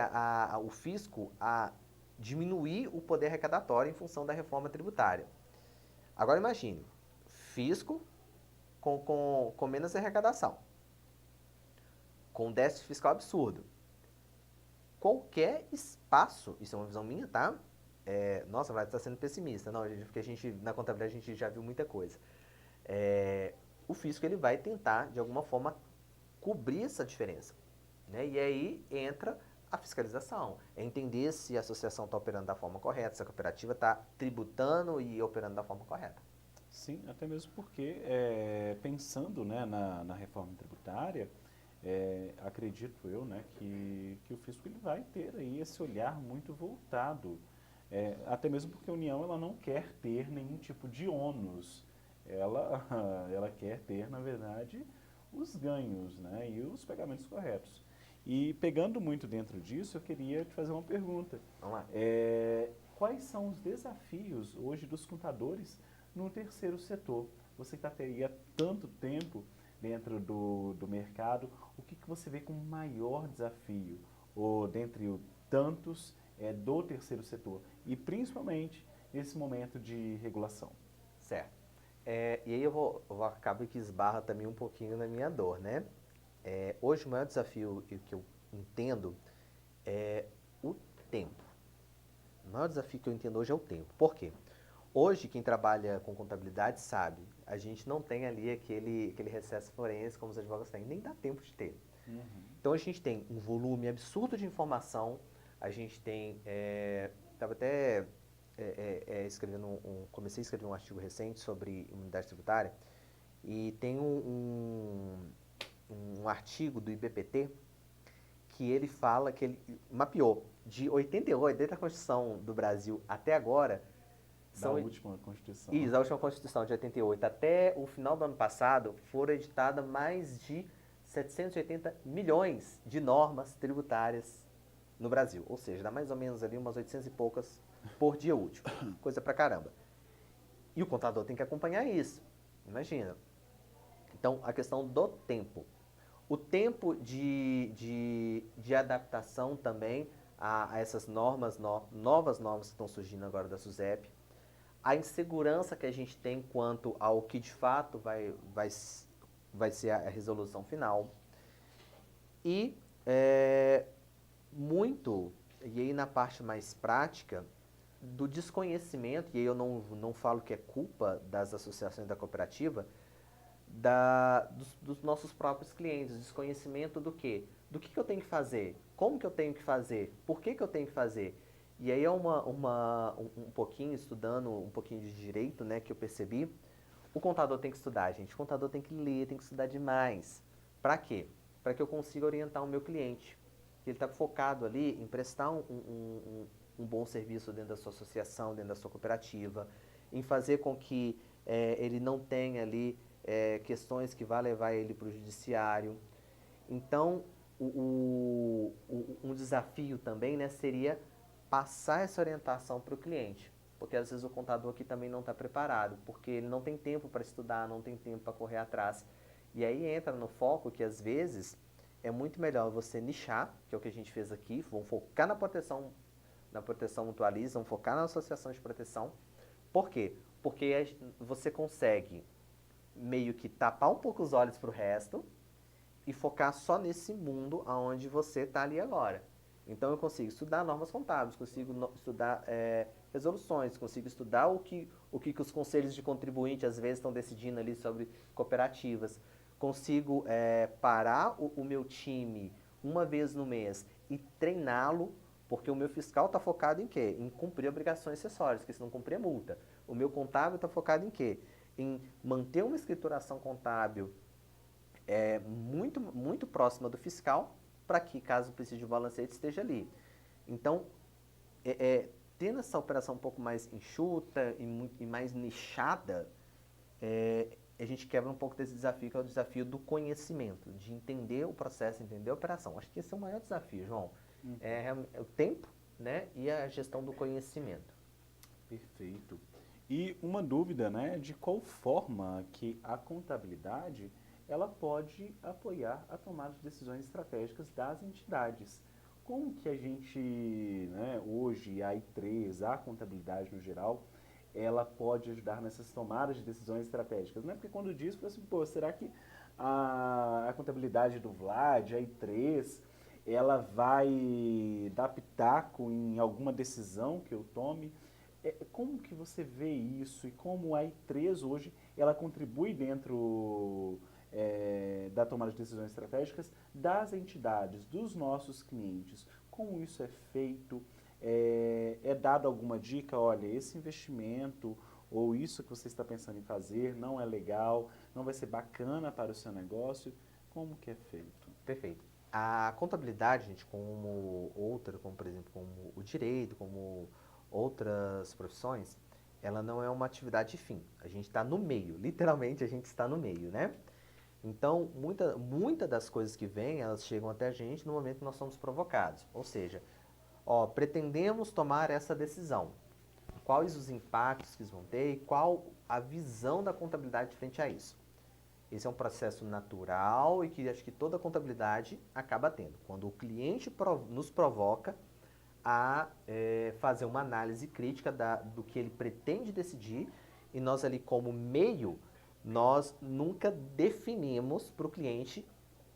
o fisco a diminuir o poder arrecadatório em função da reforma tributária. Agora imagine, fisco com menos arrecadação, com um déficit fiscal absurdo. Qualquer espaço, isso é uma visão minha, tá? Nossa, vai estar sendo pessimista. Não, porque na contabilidade a gente já viu muita coisa. O fisco ele vai tentar, de alguma forma, cobrir essa diferença. Né? E aí entra a fiscalização. É entender se a associação está operando da forma correta, se a cooperativa está tributando e operando da forma correta. Sim, até mesmo porque, pensando, né, na reforma tributária, acredito eu, né, que o fisco ele vai ter aí esse olhar muito voltado, até mesmo porque a União ela não quer ter nenhum tipo de ônus, ela quer ter, na verdade, os ganhos, né, e os pagamentos corretos. E pegando muito dentro disso, eu queria te fazer uma pergunta. Vamos lá. Quais são os desafios hoje dos contadores no terceiro setor? Você que está aí há tanto tempo dentro do mercado, o que você vê como maior desafio, ou dentre tantos, do terceiro setor? E principalmente nesse momento de regulação. Certo. E aí eu acabo que esbarra também um pouquinho na minha dor, né? Hoje o maior desafio que eu entendo é o tempo. O maior desafio que eu entendo hoje é o tempo. Por quê? Hoje, quem trabalha com contabilidade sabe, a gente não tem ali aquele recesso forense como os advogados têm, nem dá tempo de ter. Uhum. Então a gente tem um volume absurdo de informação, a gente tem, estava até comecei a escrever um artigo recente sobre imunidade tributária, e tem um artigo do IBPT que ele fala, que ele mapeou de 88, desde a Constituição do Brasil até agora, Da última Constituição. Isso, da última Constituição de 88 até o final do ano passado, foram editadas mais de 780 milhões de normas tributárias no Brasil. Ou seja, dá mais ou menos ali umas 800 e poucas por dia útil. Coisa pra caramba. E o contador tem que acompanhar isso. Imagina. Então, a questão do tempo. O tempo de adaptação também a essas normas, novas normas que estão surgindo agora da SUSEP. A insegurança que a gente tem quanto ao que de fato vai ser a resolução final. E muito, e aí na parte mais prática, do desconhecimento, e aí eu não falo que é culpa das associações da cooperativa, dos nossos próprios clientes, desconhecimento do quê? Do que eu tenho que fazer? Como que eu tenho que fazer? Por que eu tenho que fazer? E aí é um pouquinho, estudando um pouquinho de direito, né, que eu percebi, o contador tem que estudar, gente. O contador tem que ler, tem que estudar demais. Para quê? Para que eu consiga orientar o meu cliente. Que ele está focado ali em prestar um bom serviço dentro da sua associação, dentro da sua cooperativa, em fazer com que ele não tenha ali questões que vá levar ele para o judiciário. Então, um desafio também, né, seria passar essa orientação para o cliente. Porque às vezes o contador aqui também não está preparado, porque ele não tem tempo para estudar, não tem tempo para correr atrás. E aí entra no foco que às vezes é muito melhor você nichar, que é o que a gente fez aqui, vamos focar na proteção mutualista, vamos focar na associação de proteção. Por quê? Porque você consegue meio que tapar um pouco os olhos para o resto e focar só nesse mundo aonde você está ali agora. Então eu consigo estudar normas contábeis, consigo estudar resoluções, consigo estudar o que os conselhos de contribuinte às vezes estão decidindo ali sobre cooperativas, consigo parar o meu time uma vez no mês e treiná-lo, porque o meu fiscal está focado em quê? Em cumprir obrigações acessórias, porque se não cumprir é multa. O meu contábil está focado em quê? Em manter uma escrituração contábil muito, muito próxima do fiscal, para que, caso precise de um balancete, esteja ali. Então, tendo essa operação um pouco mais enxuta e mais nichada, a gente quebra um pouco desse desafio, que é o desafio do conhecimento, de entender o processo, entender a operação. Acho que esse é o maior desafio, João. É o tempo, né, e a gestão do conhecimento. Perfeito. E uma dúvida, né, de qual forma que a contabilidade ela pode apoiar a tomada de decisões estratégicas das entidades. Como que a gente, né, hoje, a I3, a contabilidade no geral, ela pode ajudar nessas tomadas de decisões estratégicas? Né? Porque quando diz, eu assim, pô, será que a contabilidade do Vlad, a I3, ela vai dar pitaco em alguma decisão que eu tome? Como que você vê isso e como a I3 hoje ela contribui dentro da tomada de decisões estratégicas das entidades, dos nossos clientes? Como isso é feito? É dado alguma dica? Olha, esse investimento ou isso que você está pensando em fazer não é legal, não vai ser bacana para o seu negócio? Como que é feito? Perfeito. A contabilidade, gente, como por exemplo, como o direito, como outras profissões, ela não é uma atividade fim. A gente está no meio, literalmente a gente está no meio, né? Então, muita das coisas que vêm, elas chegam até a gente no momento que nós somos provocados. Ou seja, pretendemos tomar essa decisão. Quais os impactos que isso vão ter e qual a visão da contabilidade frente a isso? Esse é um processo natural e que acho que toda contabilidade acaba tendo. Quando o cliente nos provoca a fazer uma análise crítica do que ele pretende decidir e nós ali como meio, nós nunca definimos para o cliente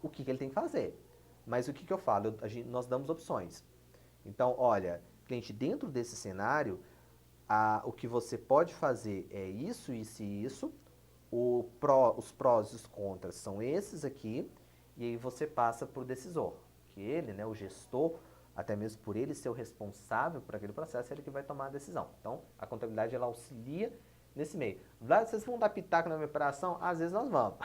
o que ele tem que fazer. Mas o que eu falo? Nós damos opções. Então, olha, cliente, dentro desse cenário, o que você pode fazer é isso, isso e isso. Os prós e os contras são esses aqui, e aí você passa para o decisor, que ele, né, o gestor, até mesmo por ele ser o responsável por aquele processo, é ele que vai tomar a decisão. Então, a contabilidade ela auxilia nesse meio. Vlad, vocês vão dar pitaco na minha operação? Às vezes nós vamos.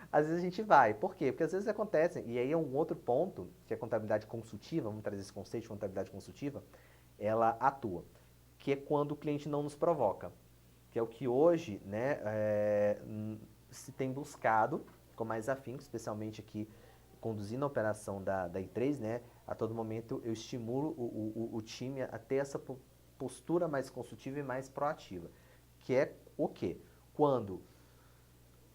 Às vezes a gente vai. Por quê? Porque às vezes acontece, e aí é um outro ponto, que a contabilidade consultiva, vamos trazer esse conceito de contabilidade consultiva, ela atua, que é quando o cliente não nos provoca, que é o que hoje, né, se tem buscado com mais afinco, especialmente aqui conduzindo a operação da I3, né, A todo momento eu estimulo o time a ter essa postura mais consultiva e mais proativa. Que é o quê? Quando,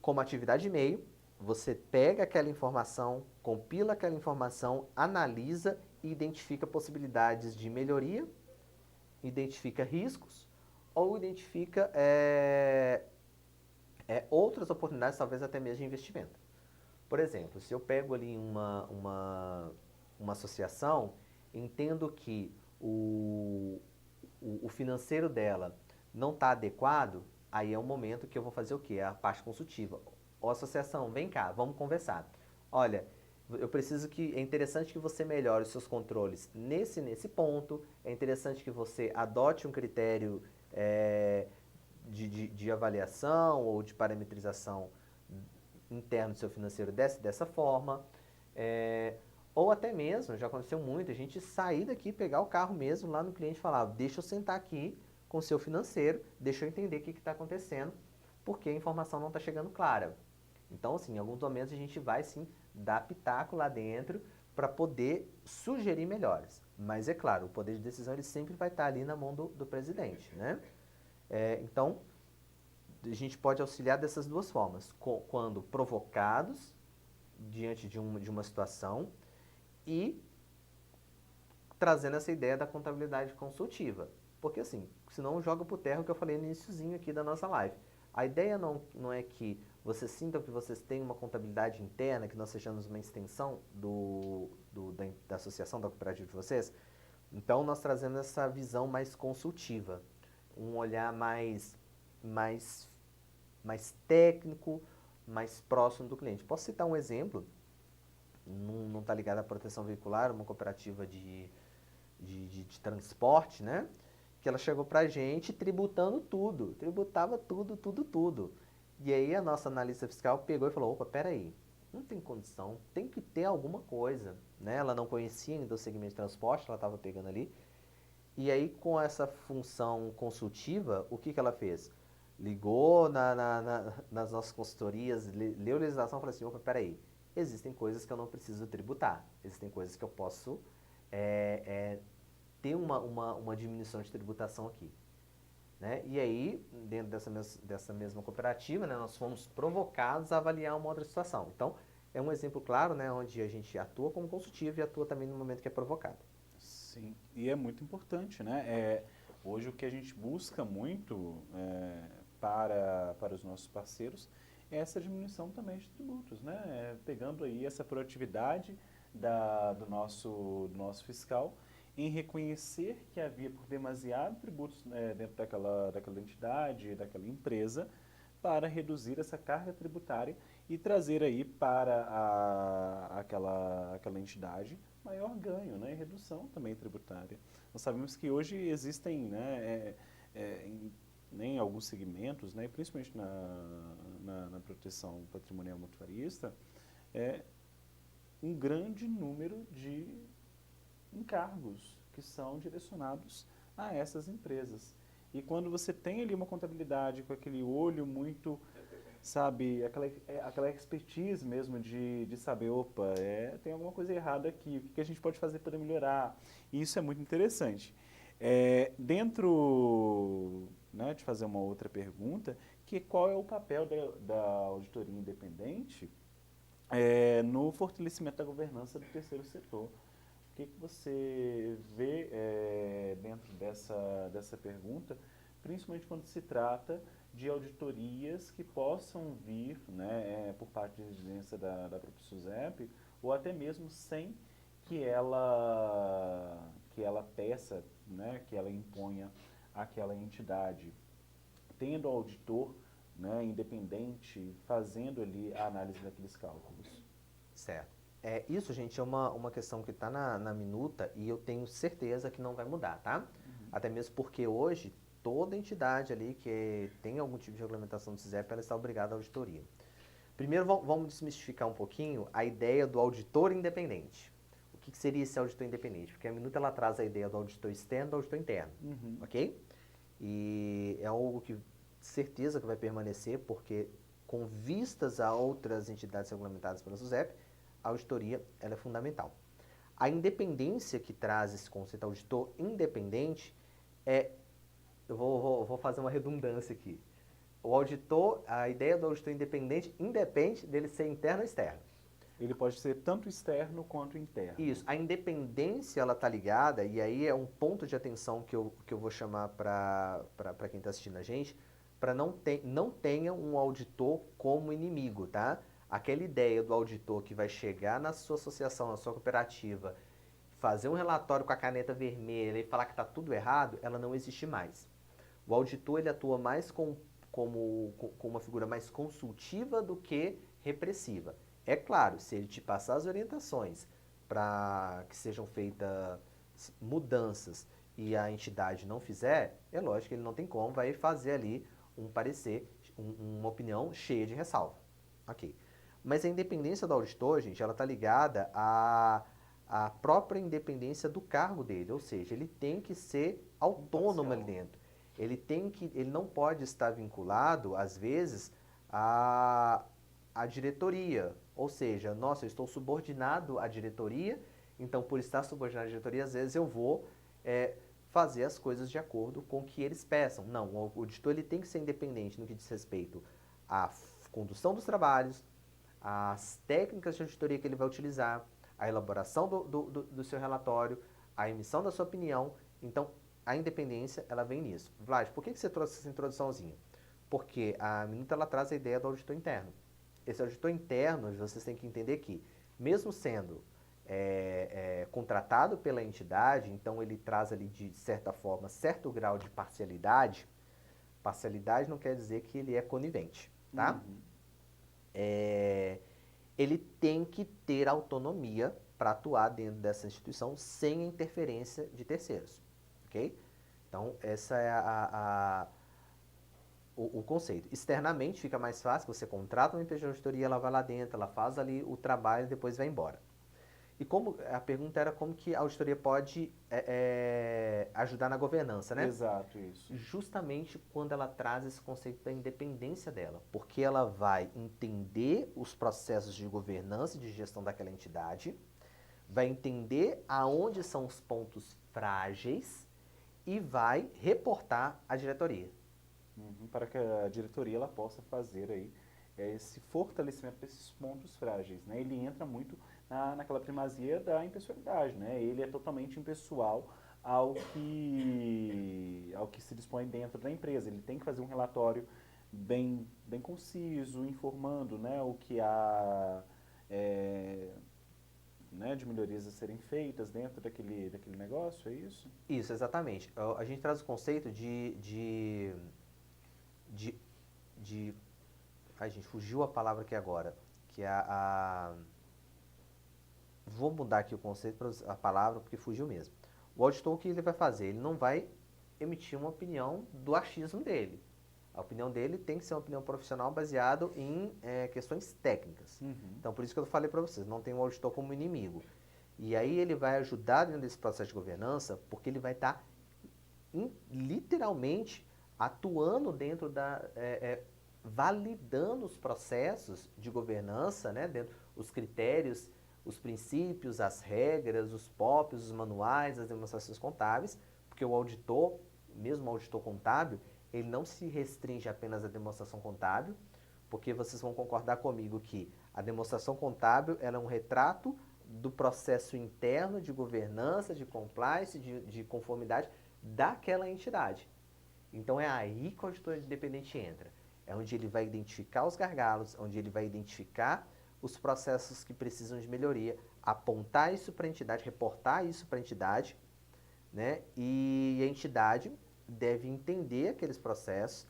como atividade de e-mail, você pega aquela informação, compila aquela informação, analisa e identifica possibilidades de melhoria, identifica riscos ou identifica outras oportunidades, talvez até mesmo de investimento. Por exemplo, se eu pego ali uma associação, entendo que o financeiro dela não está adequado, aí é o momento que eu vou fazer o quê? É a parte consultiva. Ó, associação, vem cá, vamos conversar. Olha, eu preciso que, é interessante que você melhore os seus controles nesse ponto, é interessante que você adote um critério de avaliação ou de parametrização interno do seu financeiro dessa forma. Ou até mesmo, já aconteceu muito, a gente sair daqui, pegar o carro mesmo lá no cliente e falar, deixa eu sentar aqui com o seu financeiro, deixa eu entender o que está acontecendo, porque a informação não está chegando clara. Então, assim, em alguns momentos a gente vai sim dar pitaco lá dentro para poder sugerir melhores. Mas é claro, o poder de decisão ele sempre vai estar ali na mão do presidente, né? Então, a gente pode auxiliar dessas duas formas, quando provocados diante de uma situação e trazendo essa ideia da contabilidade consultiva. Porque assim, senão joga por terra o que eu falei no iniciozinho aqui da nossa live. A ideia não é que vocês sintam que vocês têm uma contabilidade interna, que nós sejamos uma extensão da associação, da cooperativa de vocês. Então, nós trazemos essa visão mais consultiva, um olhar mais técnico, mais próximo do cliente. Posso citar um exemplo, não está ligado à proteção veicular, uma cooperativa de transporte, né? Que ela chegou para a gente tributando tudo, tributava tudo. E aí a nossa analista fiscal pegou e falou, opa, peraí, não tem condição, tem que ter alguma coisa, né? Ela não conhecia ainda o segmento de transporte, ela estava pegando ali. E aí com essa função consultiva, o que ela fez? Ligou nas nossas consultorias, leu a legislação e falou assim, opa, peraí, existem coisas que eu não preciso tributar, existem coisas que eu posso ter uma diminuição de tributação aqui. Né? E aí, dentro dessa mesma cooperativa, né, nós fomos provocados a avaliar uma outra situação. Então, é um exemplo claro, né, onde a gente atua como consultivo e atua também no momento que é provocado. Sim, e é muito importante, né? Hoje o que a gente busca muito para os nossos parceiros é essa diminuição também de tributos, né? Pegando aí essa proatividade do nosso fiscal em reconhecer que havia por demasiado tributos dentro daquela entidade, daquela empresa, para reduzir essa carga tributária e trazer aí para aquela entidade maior ganho, né, e redução também tributária. Nós sabemos que hoje existem, né, em alguns segmentos, né, principalmente na proteção patrimonial mutuarista, um grande número de encargos que são direcionados a essas empresas. E quando você tem ali uma contabilidade com aquele olho muito, sabe, aquela expertise mesmo de saber, opa, tem alguma coisa errada aqui, o que a gente pode fazer para melhorar? E isso é muito interessante. Dentro, né, de fazer uma outra pergunta, qual é o papel da auditoria independente no fortalecimento da governança do terceiro setor? O que você vê dentro dessa pergunta, principalmente quando se trata de auditorias que possam vir, né, por parte de residência da própria SUSEP, ou até mesmo sem que ela peça, né, que ela imponha àquela entidade, tendo o auditor, né, independente, fazendo ali a análise daqueles cálculos. Certo. Isso, gente, é uma questão que está na minuta e eu tenho certeza que não vai mudar, tá? Uhum. Até mesmo porque hoje toda entidade ali que tem algum tipo de regulamentação do SISEP, ela está obrigada à auditoria. Primeiro, vamos desmistificar um pouquinho a ideia do auditor independente. O que seria esse auditor independente? Porque a minuta ela traz a ideia do auditor externo e do auditor interno, ok? E é algo que certeza que vai permanecer, porque com vistas a outras entidades regulamentadas pela SUSEP, a auditoria ela é fundamental. A independência que traz esse conceito auditor independente é, eu vou fazer uma redundância aqui. O auditor, a ideia do auditor independente independe dele ser interno ou externo. Ele pode ser tanto externo quanto interno. Isso, a independência ela tá ligada, e aí é um ponto de atenção que eu vou chamar para quem está assistindo a gente, para não tenha um auditor como inimigo, tá? Aquela ideia do auditor que vai chegar na sua associação, na sua cooperativa, fazer um relatório com a caneta vermelha e falar que está tudo errado, ela não existe mais. O auditor ele atua mais como uma figura mais consultiva do que repressiva. É claro, se ele te passar as orientações para que sejam feitas mudanças e a entidade não fizer, é lógico que ele não tem como, vai fazer ali um parecer, uma opinião cheia de ressalva. Ok. Mas a independência do auditor, gente, ela está ligada à própria independência do cargo dele, ou seja, ele tem que ser autônomo ali dentro. Ele não pode estar vinculado, às vezes, à diretoria. Ou seja, nossa, eu estou subordinado à diretoria, então por estar subordinado à diretoria, às vezes eu vou fazer as coisas de acordo com o que eles peçam. Não, o auditor ele tem que ser independente no que diz respeito à condução dos trabalhos, às técnicas de auditoria que ele vai utilizar, a elaboração do seu relatório, a emissão da sua opinião. Então, a independência, ela vem nisso. Vlad, por que você trouxe essa introduçãozinha? Porque a minuta ela traz a ideia do auditor interno. Esse auditor interno, vocês têm que entender que, mesmo sendo contratado pela entidade, então ele traz ali, de certa forma, certo grau de parcialidade. Parcialidade não quer dizer que ele é conivente, tá? Uhum. Ele tem que ter autonomia para atuar dentro dessa instituição sem a interferência de terceiros, ok? Então, essa é o conceito. Externamente fica mais fácil, você contrata uma empresa de auditoria, ela vai lá dentro, ela faz ali o trabalho e depois vai embora. E como a pergunta era como que a auditoria pode ajudar na governança, né? Exato, isso. Justamente quando ela traz esse conceito da independência dela, porque ela vai entender os processos de governança e de gestão daquela entidade, vai entender aonde são os pontos frágeis e vai reportar à diretoria. Para que a diretoria ela possa fazer aí esse fortalecimento desses pontos frágeis, né? Ele entra muito naquela primazia da impessoalidade, né? Ele é totalmente impessoal ao que se dispõe dentro da empresa. Ele tem que fazer um relatório bem conciso, informando, né, o que há né, de melhorias a serem feitas dentro daquele negócio, é isso? Isso, exatamente. A gente traz o conceito ai, gente, fugiu a palavra aqui agora, que é vou mudar aqui o conceito para a palavra, porque fugiu mesmo. O auditor, o que ele vai fazer? Ele não vai emitir uma opinião do achismo dele. A opinião dele tem que ser uma opinião profissional baseada em questões técnicas. Uhum. Então, por isso que eu falei para vocês, não tem o auditor como inimigo. E aí ele vai ajudar dentro desse processo de governança, porque ele vai estar literalmente atuando dentro validando os processos de governança, né, dentro os critérios, os princípios, as regras, os POPs, os manuais, as demonstrações contábeis, porque o auditor, mesmo o auditor contábil, ele não se restringe apenas à demonstração contábil, porque vocês vão concordar comigo que a demonstração contábil ela é um retrato do processo interno de governança, de compliance, de conformidade daquela entidade. Então é aí que o auditor independente entra. É onde ele vai identificar os gargalos, onde ele vai identificar os processos que precisam de melhoria, apontar isso para a entidade, reportar isso para a entidade, né? E a entidade deve entender aqueles processos.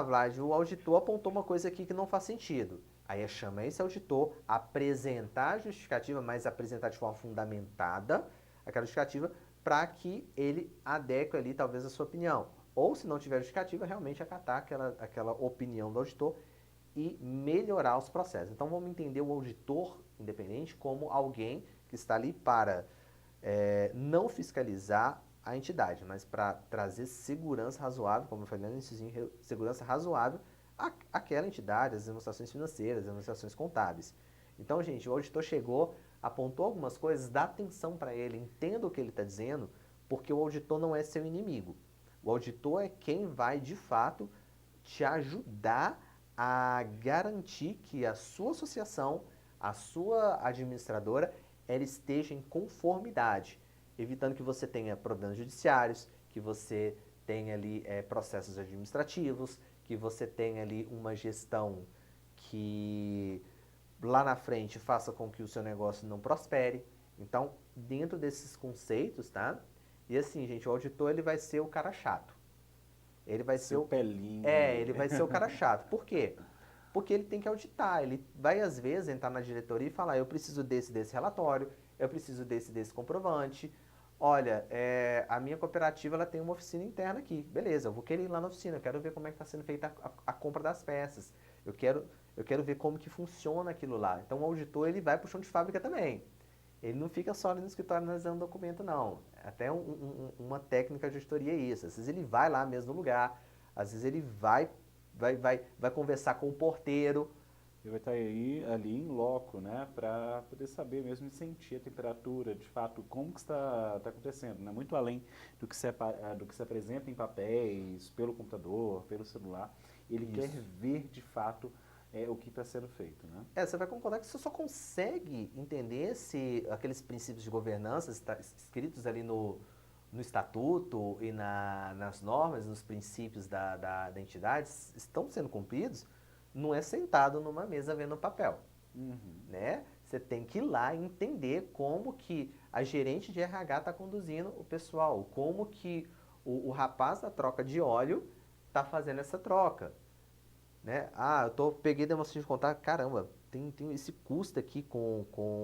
Vlad, o auditor apontou uma coisa aqui que não faz sentido. Aí chama esse auditor, apresentar a justificativa, mas apresentar de forma fundamentada aquela justificativa para que ele adeque ali talvez a sua opinião. Ou se não tiver justificativa, realmente acatar aquela opinião do auditor e melhorar os processos. Então vamos entender o auditor independente como alguém que está ali para não fiscalizar a entidade, mas para trazer segurança razoável, como eu falei no iníciozinho, segurança razoável àquela entidade, as demonstrações financeiras, as demonstrações contábeis. Então, gente, o auditor chegou, apontou algumas coisas, dá atenção para ele, entenda o que ele está dizendo, porque o auditor não é seu inimigo. O auditor é quem vai, de fato, te ajudar a garantir que a sua associação, a sua administradora, ela esteja em conformidade, evitando que você tenha problemas judiciários, que você tenha ali processos administrativos, que você tenha ali uma gestão que lá na frente faça com que o seu negócio não prospere. Então, dentro desses conceitos, tá? E assim, gente, o auditor ele vai ser o cara chato. Ele vai ser Seu o pelinho. ele vai ser o cara chato. Por quê? Porque ele tem que auditar. Ele vai às vezes entrar na diretoria e falar: eu preciso desse relatório, eu preciso desse comprovante. Olha, a minha cooperativa ela tem uma oficina interna aqui. Beleza, eu vou querer ir lá na oficina, eu quero ver como é que está sendo feita a compra das peças. Eu quero ver como que funciona aquilo lá. Então o auditor ele vai para o chão de fábrica também. Ele não fica só ali no escritório analisando documento, não. Até uma técnica de auditoria é isso. Às vezes ele vai lá mesmo no lugar, às vezes ele vai conversar com o porteiro. Ele vai estar aí, ali em loco, né, para poder saber mesmo e sentir a temperatura, de fato, como que está acontecendo, né, muito além do que se apresenta em papéis, pelo computador, pelo celular. Ele Isso. quer ver, de fato, o que está sendo feito, né? Você vai concordar que você só consegue entender se aqueles princípios de governança escritos ali no estatuto e nas normas, nos princípios da entidade estão sendo cumpridos, não é sentado numa mesa vendo papel, Uhum. né? Você tem que ir lá e entender como que a gerente de RH está conduzindo o pessoal, como que o rapaz da troca de óleo está fazendo essa troca, né? Ah, peguei demonstração de contato, caramba, tem esse custo aqui com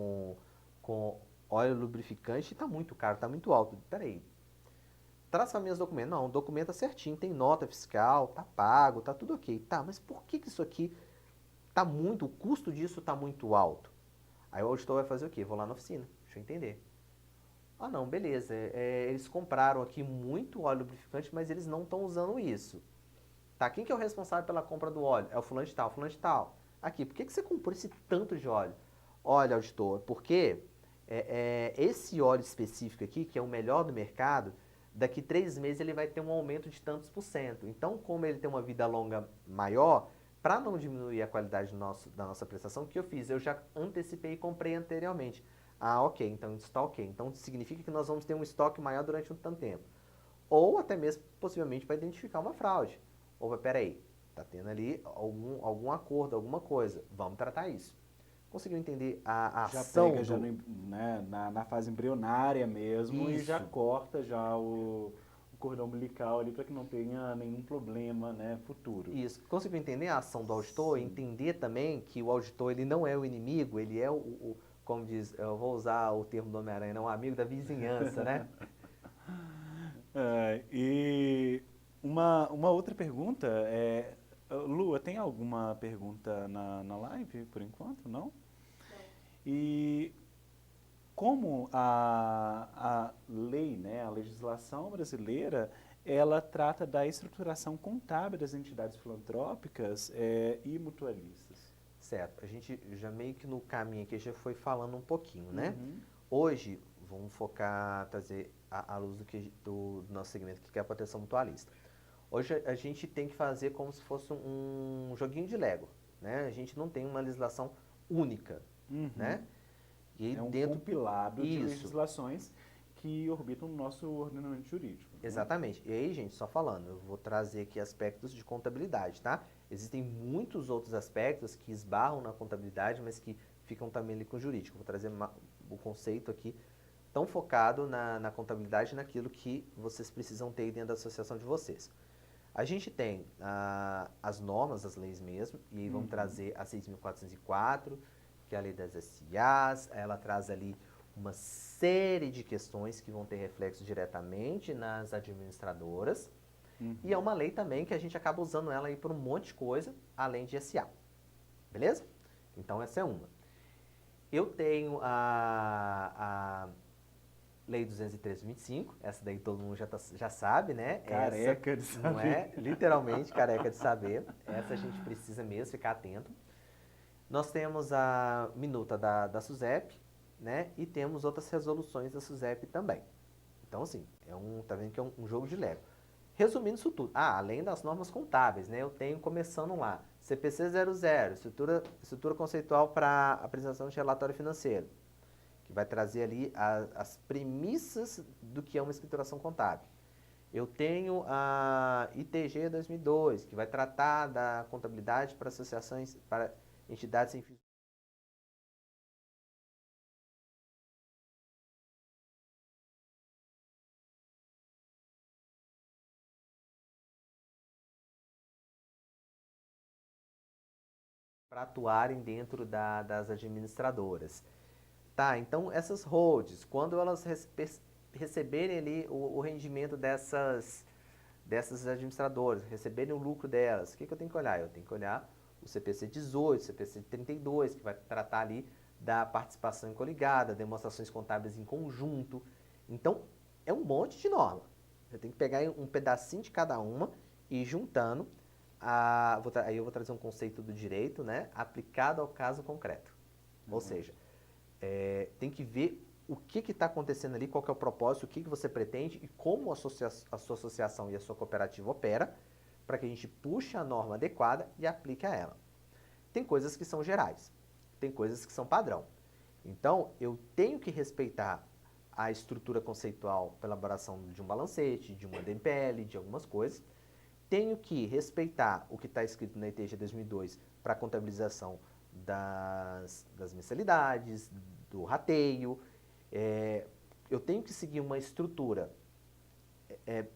óleo lubrificante, está muito caro, está muito alto. Peraí, traz para mim os documentos. Não, o documento é certinho, tem nota fiscal, tá pago, tá tudo ok. Tá, mas por que isso aqui o custo disso tá muito alto? Aí o auditor vai fazer o quê? Vou lá na oficina, deixa eu entender. Ah, não, beleza, eles compraram aqui muito óleo lubrificante, mas eles não estão usando isso. Tá, quem que é o responsável pela compra do óleo? É o fulano de tal, fulano de tal. Aqui, por que você comprou esse tanto de óleo? Olha, auditor, porque esse óleo específico aqui, que é o melhor do mercado, daqui 3 meses ele vai ter um aumento de tantos por cento. Então, como ele tem uma vida longa maior, para não diminuir a qualidade da nossa prestação, o que eu fiz? Eu já antecipei e comprei anteriormente. Ah, ok, então isso está ok. Então significa que nós vamos ter um estoque maior durante um tanto tempo. Ou até mesmo, possivelmente, para identificar uma fraude. Ou, peraí, tá tendo ali algum acordo, alguma coisa. Vamos tratar isso. Conseguiu entender a Já ação pega já né, na fase embrionária mesmo e já Isso. corta já o cordão umbilical ali para que não tenha nenhum problema, né, futuro. Isso. Conseguiu entender a ação do auditor? Sim. Entender também que o auditor ele não é o inimigo, ele é como diz, eu vou usar o termo do Homem-Aranha, não, o amigo da vizinhança, né? E uma outra pergunta Lua, tem alguma pergunta na live por enquanto? Não? E como a lei, né, a legislação brasileira, ela trata da estruturação contábil das entidades filantrópicas e mutualistas. Certo. A gente já meio que no caminho aqui já foi falando um pouquinho, né? Uhum. Hoje, vamos focar, trazer a luz do nosso segmento, que é a proteção mutualista. Hoje a gente tem que fazer como se fosse um joguinho de Lego, né? A gente não tem uma legislação única, Uhum. né? E aí É um dentro compilado de isso, legislações que orbitam no nosso ordenamento jurídico. Né? exatamente. E aí, gente, só falando, eu vou trazer aqui aspectos de contabilidade, tá? Existem muitos outros aspectos que esbarram na contabilidade, mas que ficam também ali com o jurídico. Vou trazer o conceito aqui tão focado na contabilidade, naquilo que vocês precisam ter dentro da associação de vocês. A gente tem as normas, as leis mesmo, e aí vamos trazer a 6.404, que é a lei das SAs, ela traz ali uma série de questões que vão ter reflexo diretamente nas administradoras, e é uma lei também que a gente acaba usando ela aí por um monte de coisa, além de SA, beleza? Então essa é uma. Eu tenho a Lei 213/25, essa daí todo mundo já sabe, né? Careca essa de saber. não é literalmente careca de saber. Essa a gente precisa mesmo ficar atento. Nós temos a minuta da SUSEP, né? E temos outras resoluções da SUSEP também. Então, assim, tá vendo que é um jogo de Lego. Resumindo isso tudo, além das normas contábeis, né? Eu tenho começando lá, CPC 00, estrutura conceitual para apresentação de relatório financeiro, que vai trazer ali as premissas do que é uma escrituração contábil. Eu tenho a ITG 2002, que vai tratar da contabilidade para associações, para entidades sem fins para atuarem dentro das administradoras. Tá, então essas holds, quando elas receberem ali o rendimento dessas administradoras, receberem o lucro delas, o que eu tenho que olhar? Eu tenho que olhar o CPC 18, o CPC 32, que vai tratar ali da participação em coligada, demonstrações contábeis em conjunto. Então, é um monte de norma. Eu tenho que pegar um pedacinho de cada uma e ir juntando. Aí eu vou trazer um conceito do direito, né, aplicado ao caso concreto. Ou seja, tem que ver o que está acontecendo ali, qual que é o propósito, o que você pretende e como a sua associação e a sua cooperativa opera, para que a gente puxe a norma adequada e aplique a ela. Tem coisas que são gerais, tem coisas que são padrão. Então, eu tenho que respeitar a estrutura conceitual pela elaboração de um balancete, de uma DMPL, de algumas coisas. Tenho que respeitar o que está escrito na ITG 2002 para a contabilização das mensalidades, do rateio. Eu tenho que seguir uma estrutura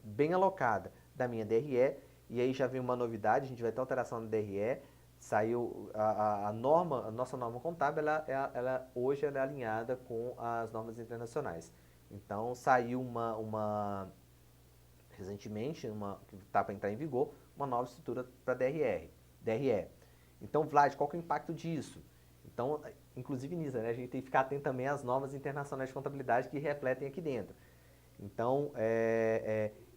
bem alocada da minha DRE, e aí já vem uma novidade, a gente vai ter alteração na DRE, saiu a nossa norma contábil, hoje ela é alinhada com as normas internacionais. Então saiu recentemente, que está para entrar em vigor, uma nova estrutura para DRE. Então, Vlad, qual que é o impacto disso? Então, inclusive nisso, né, a gente tem que ficar atento também às normas internacionais de contabilidade que refletem aqui dentro. Então,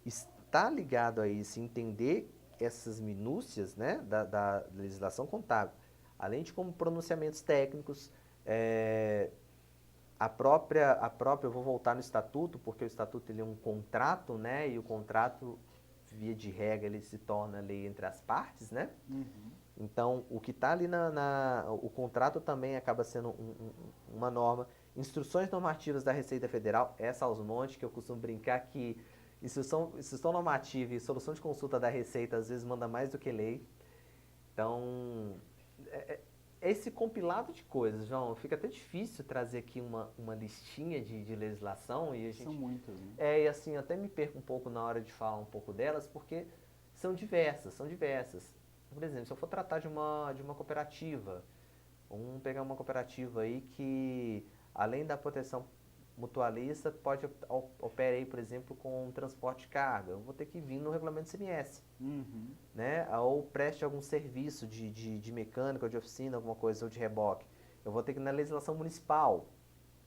está ligado a isso, entender essas minúcias, né, da legislação contábil, além de como pronunciamentos técnicos, eu vou voltar no estatuto, porque o estatuto ele é um contrato, né, e o contrato, via de regra, ele se torna lei entre as partes, né? Uhum. Então, o que está ali o contrato também acaba sendo uma norma. Instruções normativas da Receita Federal, essa aos montes, que eu costumo brincar que instrução normativa e solução de consulta da Receita às vezes manda mais do que lei. Então, esse compilado de coisas, João, fica até difícil trazer aqui uma listinha de legislação e a gente... São muitas, né? E assim, eu até me perco um pouco na hora de falar um pouco delas, porque são diversas. Por exemplo, se eu for tratar de uma cooperativa, vamos pegar uma cooperativa aí que, além da proteção mutualista, opera aí, por exemplo, com transporte de carga. Eu vou ter que vir no regulamento CMS. Uhum. Né? Ou preste algum serviço de mecânica, ou de oficina, alguma coisa, ou de reboque. Eu vou ter que ir na legislação municipal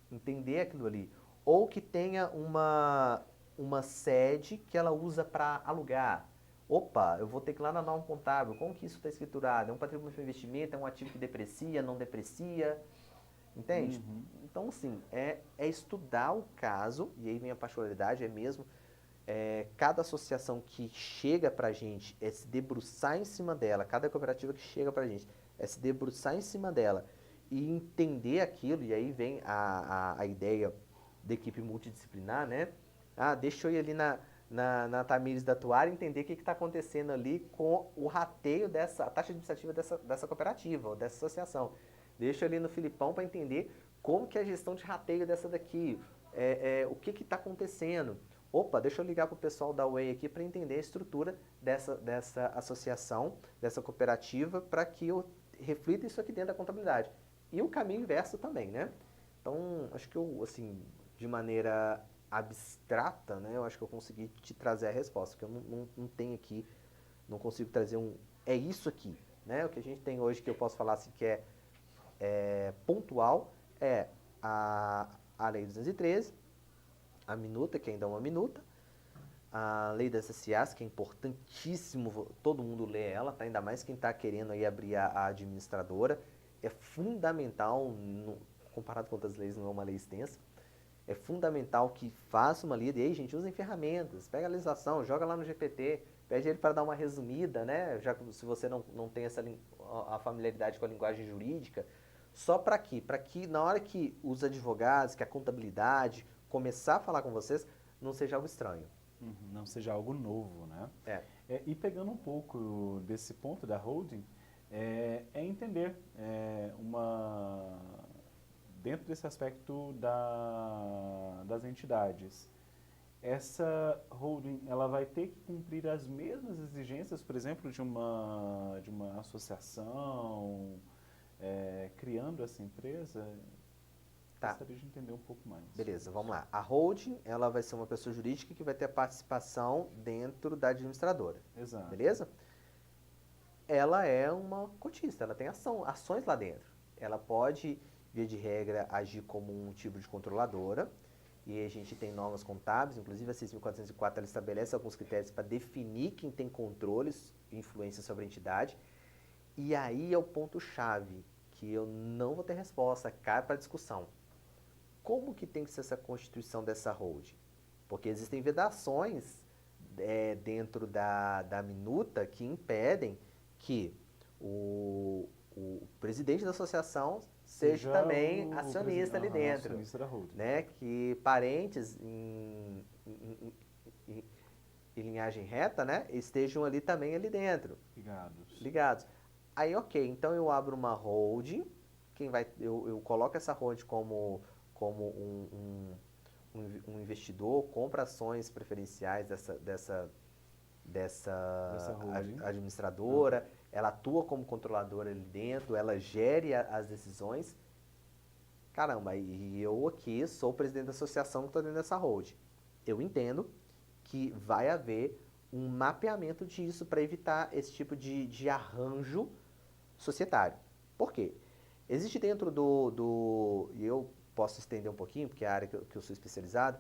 entender aquilo ali. Ou que tenha uma sede que ela usa para alugar. Opa, eu vou ter que ir lá na norma contábil. Como que isso está escriturado? É um patrimônio de investimento? É um ativo que deprecia, não deprecia? Entende? Uhum. Então, assim, é estudar o caso, e aí vem a particularidade, mesmo cada associação que chega para a gente é se debruçar em cima dela, cada cooperativa que chega para a gente é se debruçar em cima dela e entender aquilo, e aí vem a ideia da equipe multidisciplinar, né? Deixa eu ir ali na Tamires da Atuária e entender o que está acontecendo ali com o rateio a taxa administrativa dessa cooperativa ou dessa associação. Deixa eu ir ali no Filipão para entender como que é a gestão de rateio dessa daqui, o que está acontecendo. Opa, deixa eu ligar para o pessoal da Way aqui para entender a estrutura dessa associação, dessa cooperativa, para que eu reflita isso aqui dentro da contabilidade. E o caminho inverso também, né? Então, acho que eu, assim, de maneira abstrata, né, eu acho que eu consegui te trazer a resposta, porque eu não tenho aqui, não consigo trazer é isso aqui, né? O que a gente tem hoje que eu posso falar assim que é pontual é a Lei 213, a minuta, que ainda é uma minuta, a Lei das SAs, que é importantíssimo, todo mundo lê ela, tá? Ainda mais quem está querendo aí abrir a administradora, é fundamental comparado com outras leis, não é uma lei extensa. É fundamental que faça uma lida. E aí, gente, usem ferramentas. Pega a legislação, joga lá no GPT, pede ele para dar uma resumida, né? Já que se você não tem a familiaridade com a linguagem jurídica. Só para quê? Para que na hora que os advogados, que a contabilidade começar a falar com vocês, não seja algo estranho. Não seja algo novo, né? É. E pegando um pouco desse ponto da holding, é entender dentro desse aspecto das entidades. Essa holding, ela vai ter que cumprir as mesmas exigências, por exemplo, de uma associação, criando essa empresa? Tá. Gostaria de entender um pouco mais. Beleza, vamos lá. A holding, ela vai ser uma pessoa jurídica que vai ter participação dentro da administradora. Exato. Beleza? Ela é uma cotista, ela tem ações lá dentro. Ela pode, via de regra, agir como um tipo de controladora. E a gente tem normas contábeis, inclusive a 6.404 ela estabelece alguns critérios para definir quem tem controles e influência sobre a entidade. E aí é o ponto-chave, que eu não vou ter resposta, cai para discussão. Como que tem que ser essa constituição dessa holding? Porque existem vedações dentro da minuta que impedem que o presidente da associação seja também acionista ali dentro. Acionista da holding. Né? Que parentes em linhagem reta, né? Estejam ali também ali dentro. Ligados. Aí, ok, então eu abro uma holding, eu coloco essa holding como um investidor, compra ações preferenciais dessa administradora, ela atua como controladora ali dentro, ela gere as decisões. Caramba, e eu aqui sou o presidente da associação que está dentro dessa holding. Eu entendo que vai haver um mapeamento disso para evitar esse tipo de arranjo societário. Por quê? Existe dentro e eu posso estender um pouquinho, porque é a área que eu sou especializado,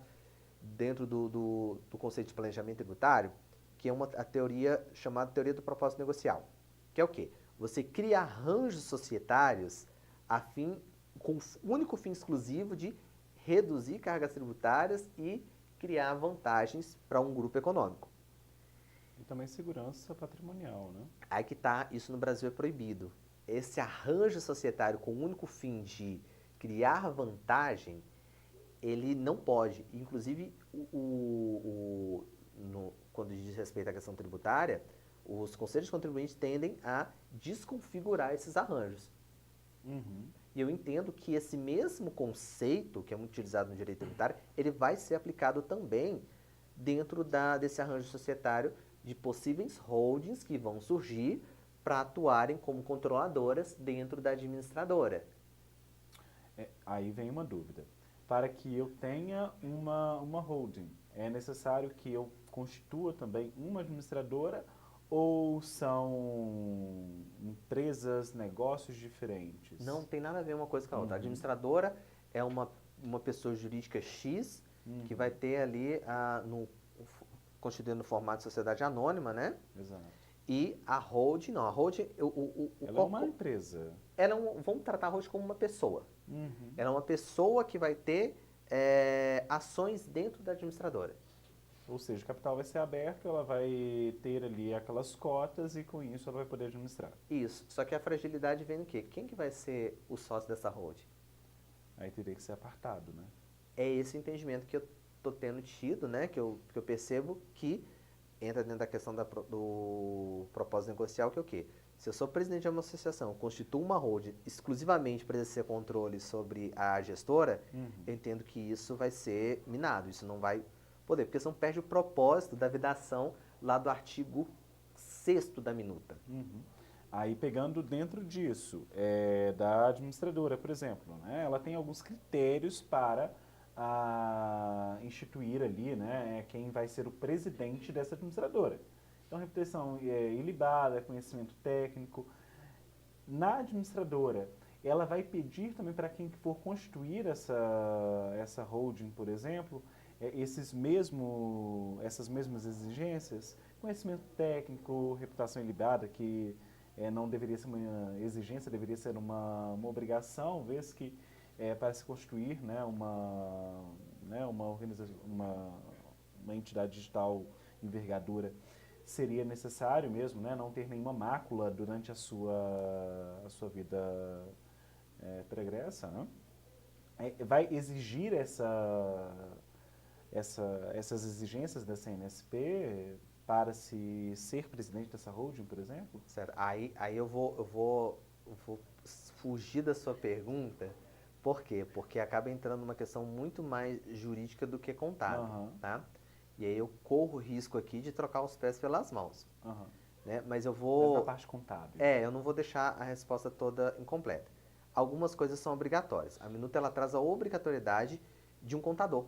dentro do conceito de planejamento tributário, que é a teoria chamada teoria do propósito negocial. Que é o quê? Você cria arranjos societários com o único fim exclusivo de reduzir cargas tributárias e criar vantagens para um grupo econômico. E também segurança patrimonial, né? Aí que tá, isso no Brasil é proibido. Esse arranjo societário com o único fim de criar vantagem, ele não pode. Inclusive, quando diz respeito à questão tributária, os conselhos contribuintes tendem a desconfigurar esses arranjos. E eu entendo que esse mesmo conceito, que é muito utilizado no direito tributário, ele vai ser aplicado também dentro desse arranjo societário de possíveis holdings que vão surgir para atuarem como controladoras dentro da administradora. Aí vem uma dúvida. Para que eu tenha uma holding, é necessário que eu constitua também uma administradora ou são empresas, negócios diferentes? Não tem nada a ver uma coisa com a outra. A administradora é uma pessoa jurídica X que vai ter ali, constituindo no formato de sociedade anônima, né? Exato. E a holding, não. A holding... Ela é uma empresa. Vamos tratar a holding como uma pessoa. Ela é uma pessoa que vai ter ações dentro da administradora. Ou seja, o capital vai ser aberto, ela vai ter ali aquelas cotas e com isso ela vai poder administrar. Isso. Só que a fragilidade vem no quê? Quem que vai ser o sócio dessa holding? Aí teria que ser apartado, né? É esse o entendimento que eu estou tendo tido, né? Que eu percebo que entra dentro da questão do propósito negocial, que é o quê? Se eu sou presidente de uma associação, constituo uma holding exclusivamente para exercer controle sobre a gestora, eu entendo que isso vai ser minado, isso não vai poder, porque senão perde o propósito da vedação lá do artigo 6º da minuta. Aí pegando dentro disso, da administradora, por exemplo, né, ela tem alguns critérios para instituir ali, né, quem vai ser o presidente dessa administradora. Então, reputação ilibada, conhecimento técnico. Na administradora, ela vai pedir também para quem for constituir essa holding, por exemplo, essas mesmas exigências, conhecimento técnico, reputação ilibada, que não deveria ser uma exigência, deveria ser uma obrigação, vez que para se construir, uma organização, uma entidade digital envergadura, seria necessário mesmo, né, não ter nenhuma mácula durante a sua vida pregressa, né? Vai exigir essas exigências da CNSP para se ser presidente dessa holding, por exemplo? Certo. Aí eu vou fugir da sua pergunta. Por quê? Porque acaba entrando numa questão muito mais jurídica do que contábil, Aham, tá? E aí eu corro o risco aqui de trocar os pés pelas mãos, aham. né? Mas eu Mas na vou, parte contábil. eu não vou deixar a resposta toda incompleta. Algumas coisas são obrigatórias. A minuta ela traz a obrigatoriedade de um contador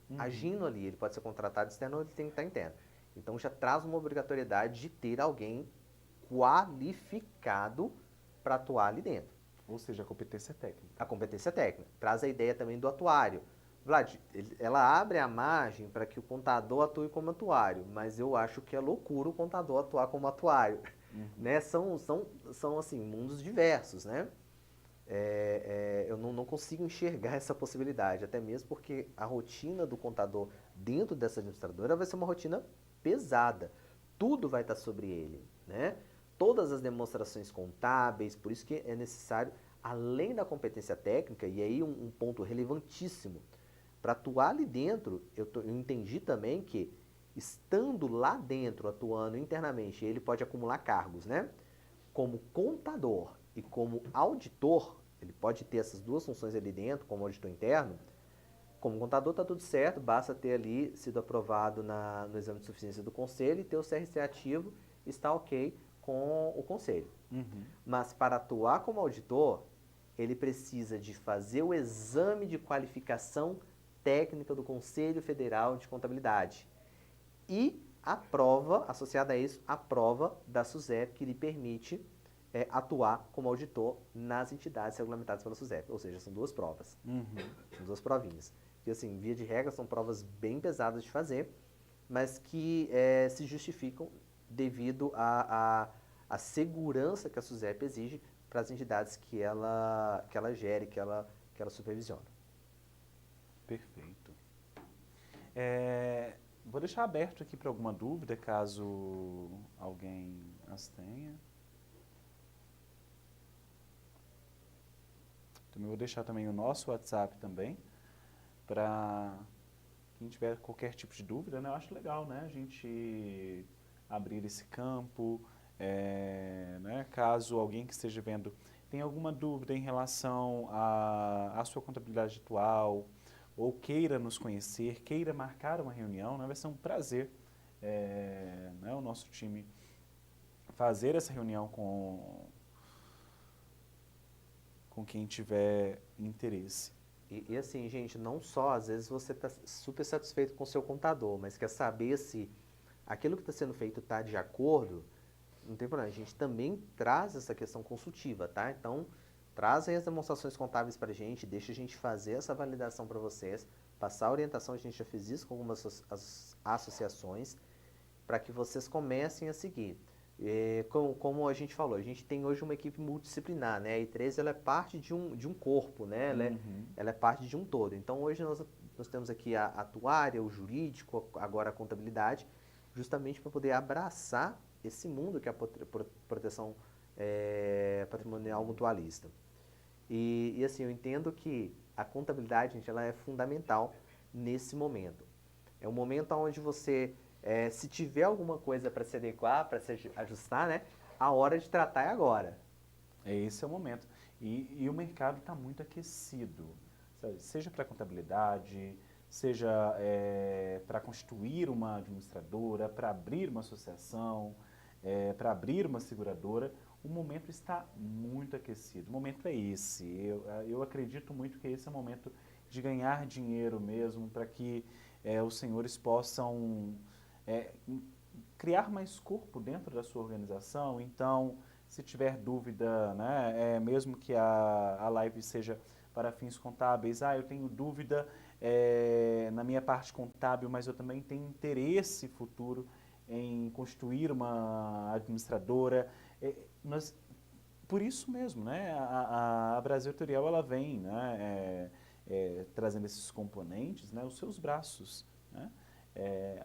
Uhum, agindo ali. Ele pode ser contratado externo ou ele tem que estar interno. Então já traz uma obrigatoriedade de ter alguém qualificado para atuar ali dentro. ou seja, a competência A técnica. competência técnica. Traz a ideia também do atuário. Vlad, ela abre a margem para que o contador atue como atuário, mas eu acho que é loucura o contador atuar como atuário. Uhum, Né? São assim, mundos diversos, né? Eu não consigo enxergar essa possibilidade, até mesmo porque a rotina do contador dentro dessa administradora vai ser uma rotina pesada. Tudo vai estar sobre ele, né? Todas as demonstrações contábeis, por isso que é necessário, além da competência técnica, e aí um ponto relevantíssimo, para atuar ali dentro, eu entendi também que, estando lá dentro, atuando internamente, ele pode acumular cargos, né? Como contador e como auditor, ele pode ter essas duas funções ali dentro, como auditor interno. Como contador está tudo certo, basta ter ali sido aprovado no exame de suficiência do conselho e ter o CRC ativo, está ok com o conselho. uhum. Mas para atuar como auditor, ele precisa de fazer o exame de qualificação técnica do Conselho Federal de Contabilidade e a prova, associada a isso, a prova da SUSEP, que lhe permite atuar como auditor nas entidades regulamentadas pela SUSEP. Ou seja, são duas provas, Uhum. são duas provinhas. Que, assim, via de regra, são provas bem pesadas de fazer, mas que se justificam devido à segurança que a SUSEP exige para as entidades que ela gere, que ela supervisiona. Perfeito. Vou deixar aberto aqui para alguma dúvida, caso alguém as tenha. Também vou deixar também o nosso WhatsApp também, para quem tiver qualquer tipo de dúvida, né? Eu acho legal, né? A gente abrir esse campo, né? Caso alguém que esteja vendo tenha alguma dúvida em relação à sua contabilidade atual, ou queira nos conhecer, queira marcar uma reunião, né? Vai ser um prazer, né? O nosso time fazer essa reunião com quem tiver interesse. E assim, gente, não só às vezes você está super satisfeito com o seu contador, mas quer saber se aquilo que está sendo feito está de acordo, não tem problema. A gente também traz essa questão consultiva, tá? Então, traz aí as demonstrações contábeis para a gente, deixa a gente fazer essa validação para vocês, passar a orientação, a gente já fez isso com algumas associações, para que vocês comecem a seguir. Como a gente falou, a gente tem hoje uma equipe multidisciplinar, né? A I13 ela é parte de um corpo, né? Ela é, Uhum. ela é parte de um todo. Então hoje nós temos aqui a atuária, o jurídico, agora a contabilidade, justamente para poder abraçar esse mundo que é a proteção patrimonial mutualista. E assim, eu entendo que a contabilidade, gente, ela é fundamental nesse momento. É um momento onde você, se tiver alguma coisa para se adequar, para se ajustar, né? A hora de tratar é agora. Esse é o momento. E o mercado está muito aquecido, sabe? Seja para contabilidade, seja para constituir uma administradora, para abrir uma associação, para abrir uma seguradora. O momento está muito aquecido. O momento é esse. Eu acredito muito que esse é o momento de ganhar dinheiro mesmo, para que os senhores possam é, criar mais corpo dentro da sua organização. Então, se tiver dúvida, né, mesmo que a live seja para fins contábeis, eu tenho dúvida na minha parte contábil, mas eu também tenho interesse futuro em constituir uma administradora. Nós por isso mesmo, né, a Brasil Editorial ela vem, né, trazendo esses componentes, né, os seus braços, né,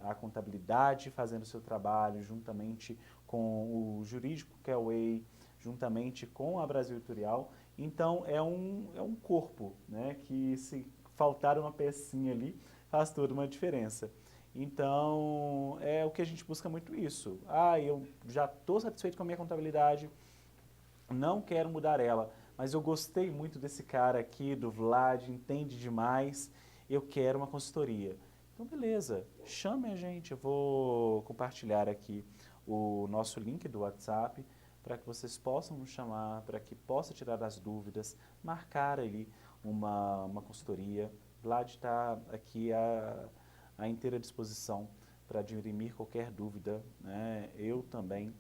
a contabilidade fazendo o seu trabalho juntamente com o jurídico que é o EI, juntamente com a Brasil Editorial. Então é um corpo, né, que se faltar uma pecinha ali faz toda uma diferença. Então é o que a gente busca muito isso. Ah, eu já estou satisfeito com a minha contabilidade, não quero mudar ela, mas eu gostei muito desse cara aqui, do Vlad, entende demais, eu quero uma consultoria. Então, beleza, chame a gente, eu vou compartilhar aqui o nosso link do WhatsApp para que vocês possam nos chamar, para que possa tirar as dúvidas, marcar ali uma consultoria. Vlad está aqui à inteira disposição para dirimir qualquer dúvida, né? Eu também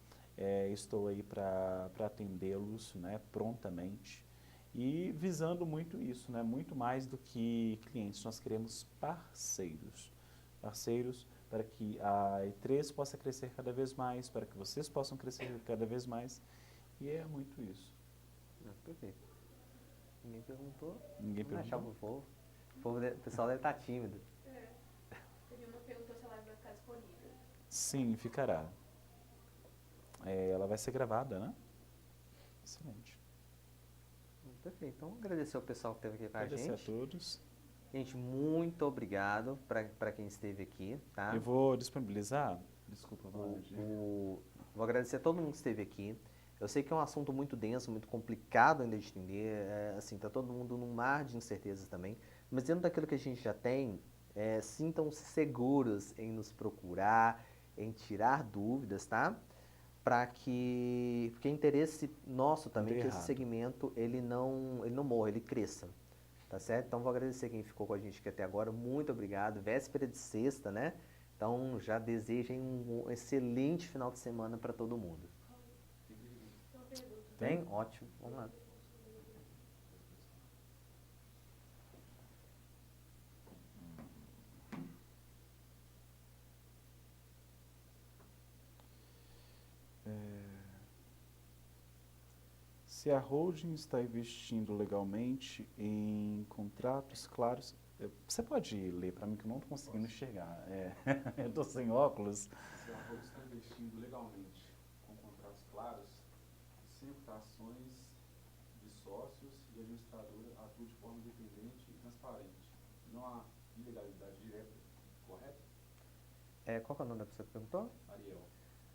estou aí para atendê-los, né, prontamente e visando muito isso, né, muito mais do que clientes. Nós queremos parceiros, parceiros para que a E3 possa crescer cada vez mais, para que vocês possam crescer cada vez mais, e é muito isso. Perfeito. Ninguém perguntou. Ninguém Vamos deixar perguntou? pro povo. O pessoal deve estar tímido. Teve uma perguntou se a live vai ficar disponível. Sim, ficará. Ela vai ser gravada, né? Excelente. Perfeito. Então, agradecer ao pessoal que esteve aqui com a gente. Agradecer a todos. Gente, muito obrigado para quem esteve aqui, tá? Eu vou disponibilizar. Desculpa, Vlad. Vou agradecer a todo mundo que esteve aqui. Eu sei que é um assunto muito denso, muito complicado ainda de entender. Assim, tá todo mundo num mar de incertezas também. Mas dentro daquilo que a gente já tem, sintam-se seguros em nos procurar, em tirar dúvidas, tá? Porque é interesse nosso também que esse segmento ele não morra, ele cresça. Tá certo? Então vou agradecer quem ficou com a gente aqui até agora. Muito obrigado. Véspera de sexta, né? Então já desejem um excelente final de semana para todo mundo. Tem? Ótimo. Vamos lá. Se a holding está investindo legalmente em contratos claros, você pode ler para mim que eu não estou conseguindo enxergar. Eu estou sem óculos. Se a holding está investindo legalmente com contratos claros, sempre ações de sócios e a administradora atuam de forma independente e transparente. Não há ilegalidade direta, correto? Qual que é o nome da pessoa que perguntou? Ariel.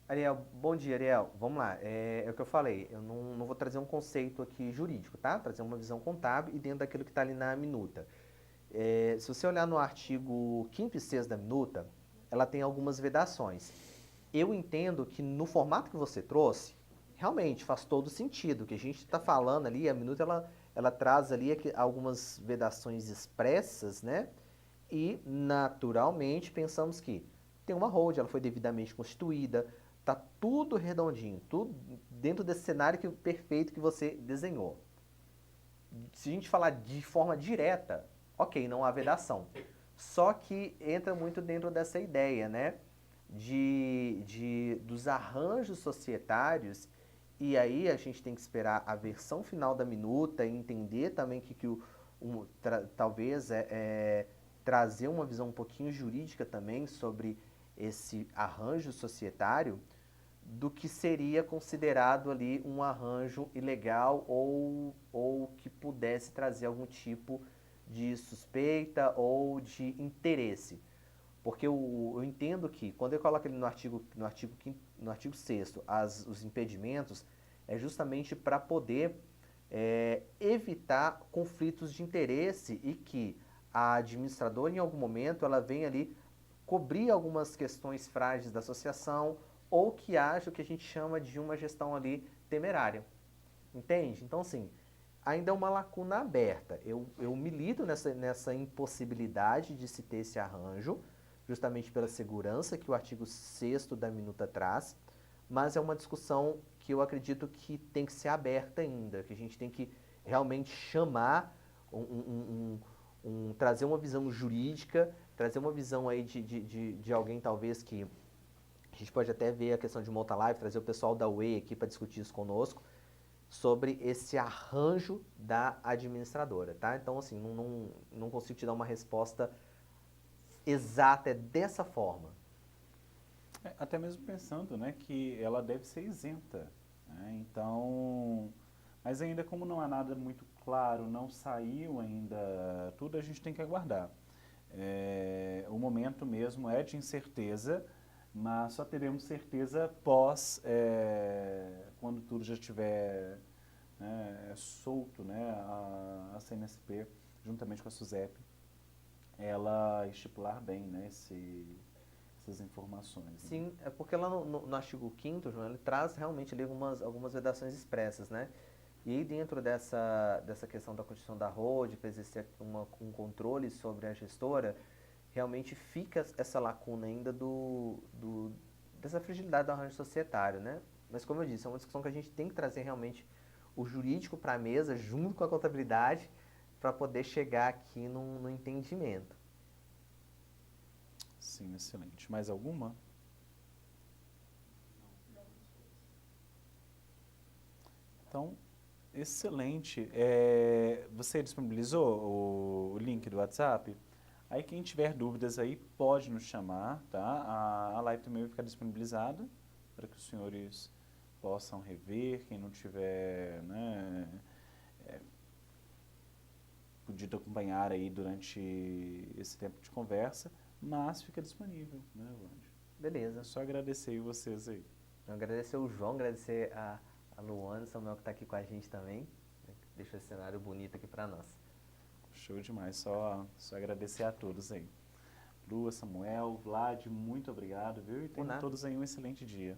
Ariel, bom dia, Ariel. Vamos lá. É o que eu falei, eu não vou trazer um conceito aqui jurídico, tá? Trazer uma visão contábil e dentro daquilo que está ali na minuta. Se você olhar no artigo 5º e 6º da minuta, ela tem algumas vedações. Eu entendo que no formato que você trouxe, realmente faz todo sentido. O que a gente está falando ali, a minuta ela traz ali algumas vedações expressas, né? E, naturalmente, pensamos que tem uma holding, ela foi devidamente constituída, tá tudo redondinho, tudo dentro desse cenário perfeito que você desenhou. Se a gente falar de forma direta, ok, não há vedação. Só que entra muito dentro dessa ideia, né? Dos arranjos societários, e aí a gente tem que esperar a versão final da minuta e entender também que talvez trazer uma visão um pouquinho jurídica também sobre esse arranjo societário do que seria considerado ali um arranjo ilegal ou que pudesse trazer algum tipo de suspeita ou de interesse. Porque eu entendo que, quando eu coloco ali no artigo 6º, os impedimentos, é justamente para poder evitar conflitos de interesse e que a administradora, em algum momento, ela venha ali cobrir algumas questões frágeis da associação ou que haja o que a gente chama de uma gestão ali temerária. Entende? Então, assim, ainda é uma lacuna aberta. Eu milito nessa impossibilidade de se ter esse arranjo, justamente pela segurança que o artigo 6º da minuta traz, mas é uma discussão que eu acredito que tem que ser aberta ainda, que a gente tem que realmente chamar, trazer uma visão jurídica, trazer uma visão aí de alguém talvez que a gente pode até ver a questão de uma outra live, trazer o pessoal da UE aqui para discutir isso conosco, sobre esse arranjo da administradora, tá? Então, assim, não consigo te dar uma resposta exata, é dessa forma. Até mesmo pensando, né, que ela deve ser isenta, né? Então, mas ainda como não há nada muito claro, não saiu ainda tudo, a gente tem que aguardar. O momento mesmo é de incerteza, mas só teremos certeza pós, quando tudo já estiver, né, solto, né, a CNSP, juntamente com a SUSEP, ela estipular bem, né, essas informações. Né? Sim, é porque lá no artigo 5º, João, ele traz realmente ali algumas vedações expressas, né? E aí dentro dessa questão da constituição da ROD, para exercer um controle sobre a gestora, realmente fica essa lacuna ainda dessa fragilidade do arranjo societário, né? Mas como eu disse, é uma discussão que a gente tem que trazer realmente o jurídico para a mesa, junto com a contabilidade, para poder chegar aqui num entendimento. Sim, excelente. Mais alguma? Então, excelente. Você disponibilizou o link do WhatsApp? Aí quem tiver dúvidas aí pode nos chamar, tá? A live também vai ficar disponibilizada para que os senhores possam rever, quem não tiver, né, podido acompanhar aí durante esse tempo de conversa, mas fica disponível, né, Wander? Beleza. É só agradecer aí vocês aí. Eu agradecer o João, agradecer a Luana, Samuel que está aqui com a gente também, né, que deixou esse cenário bonito aqui para nós. Show demais, só agradecer a todos aí. Lua, Samuel, Vlad, muito obrigado, viu? E tenham nada. todos aí um excelente dia.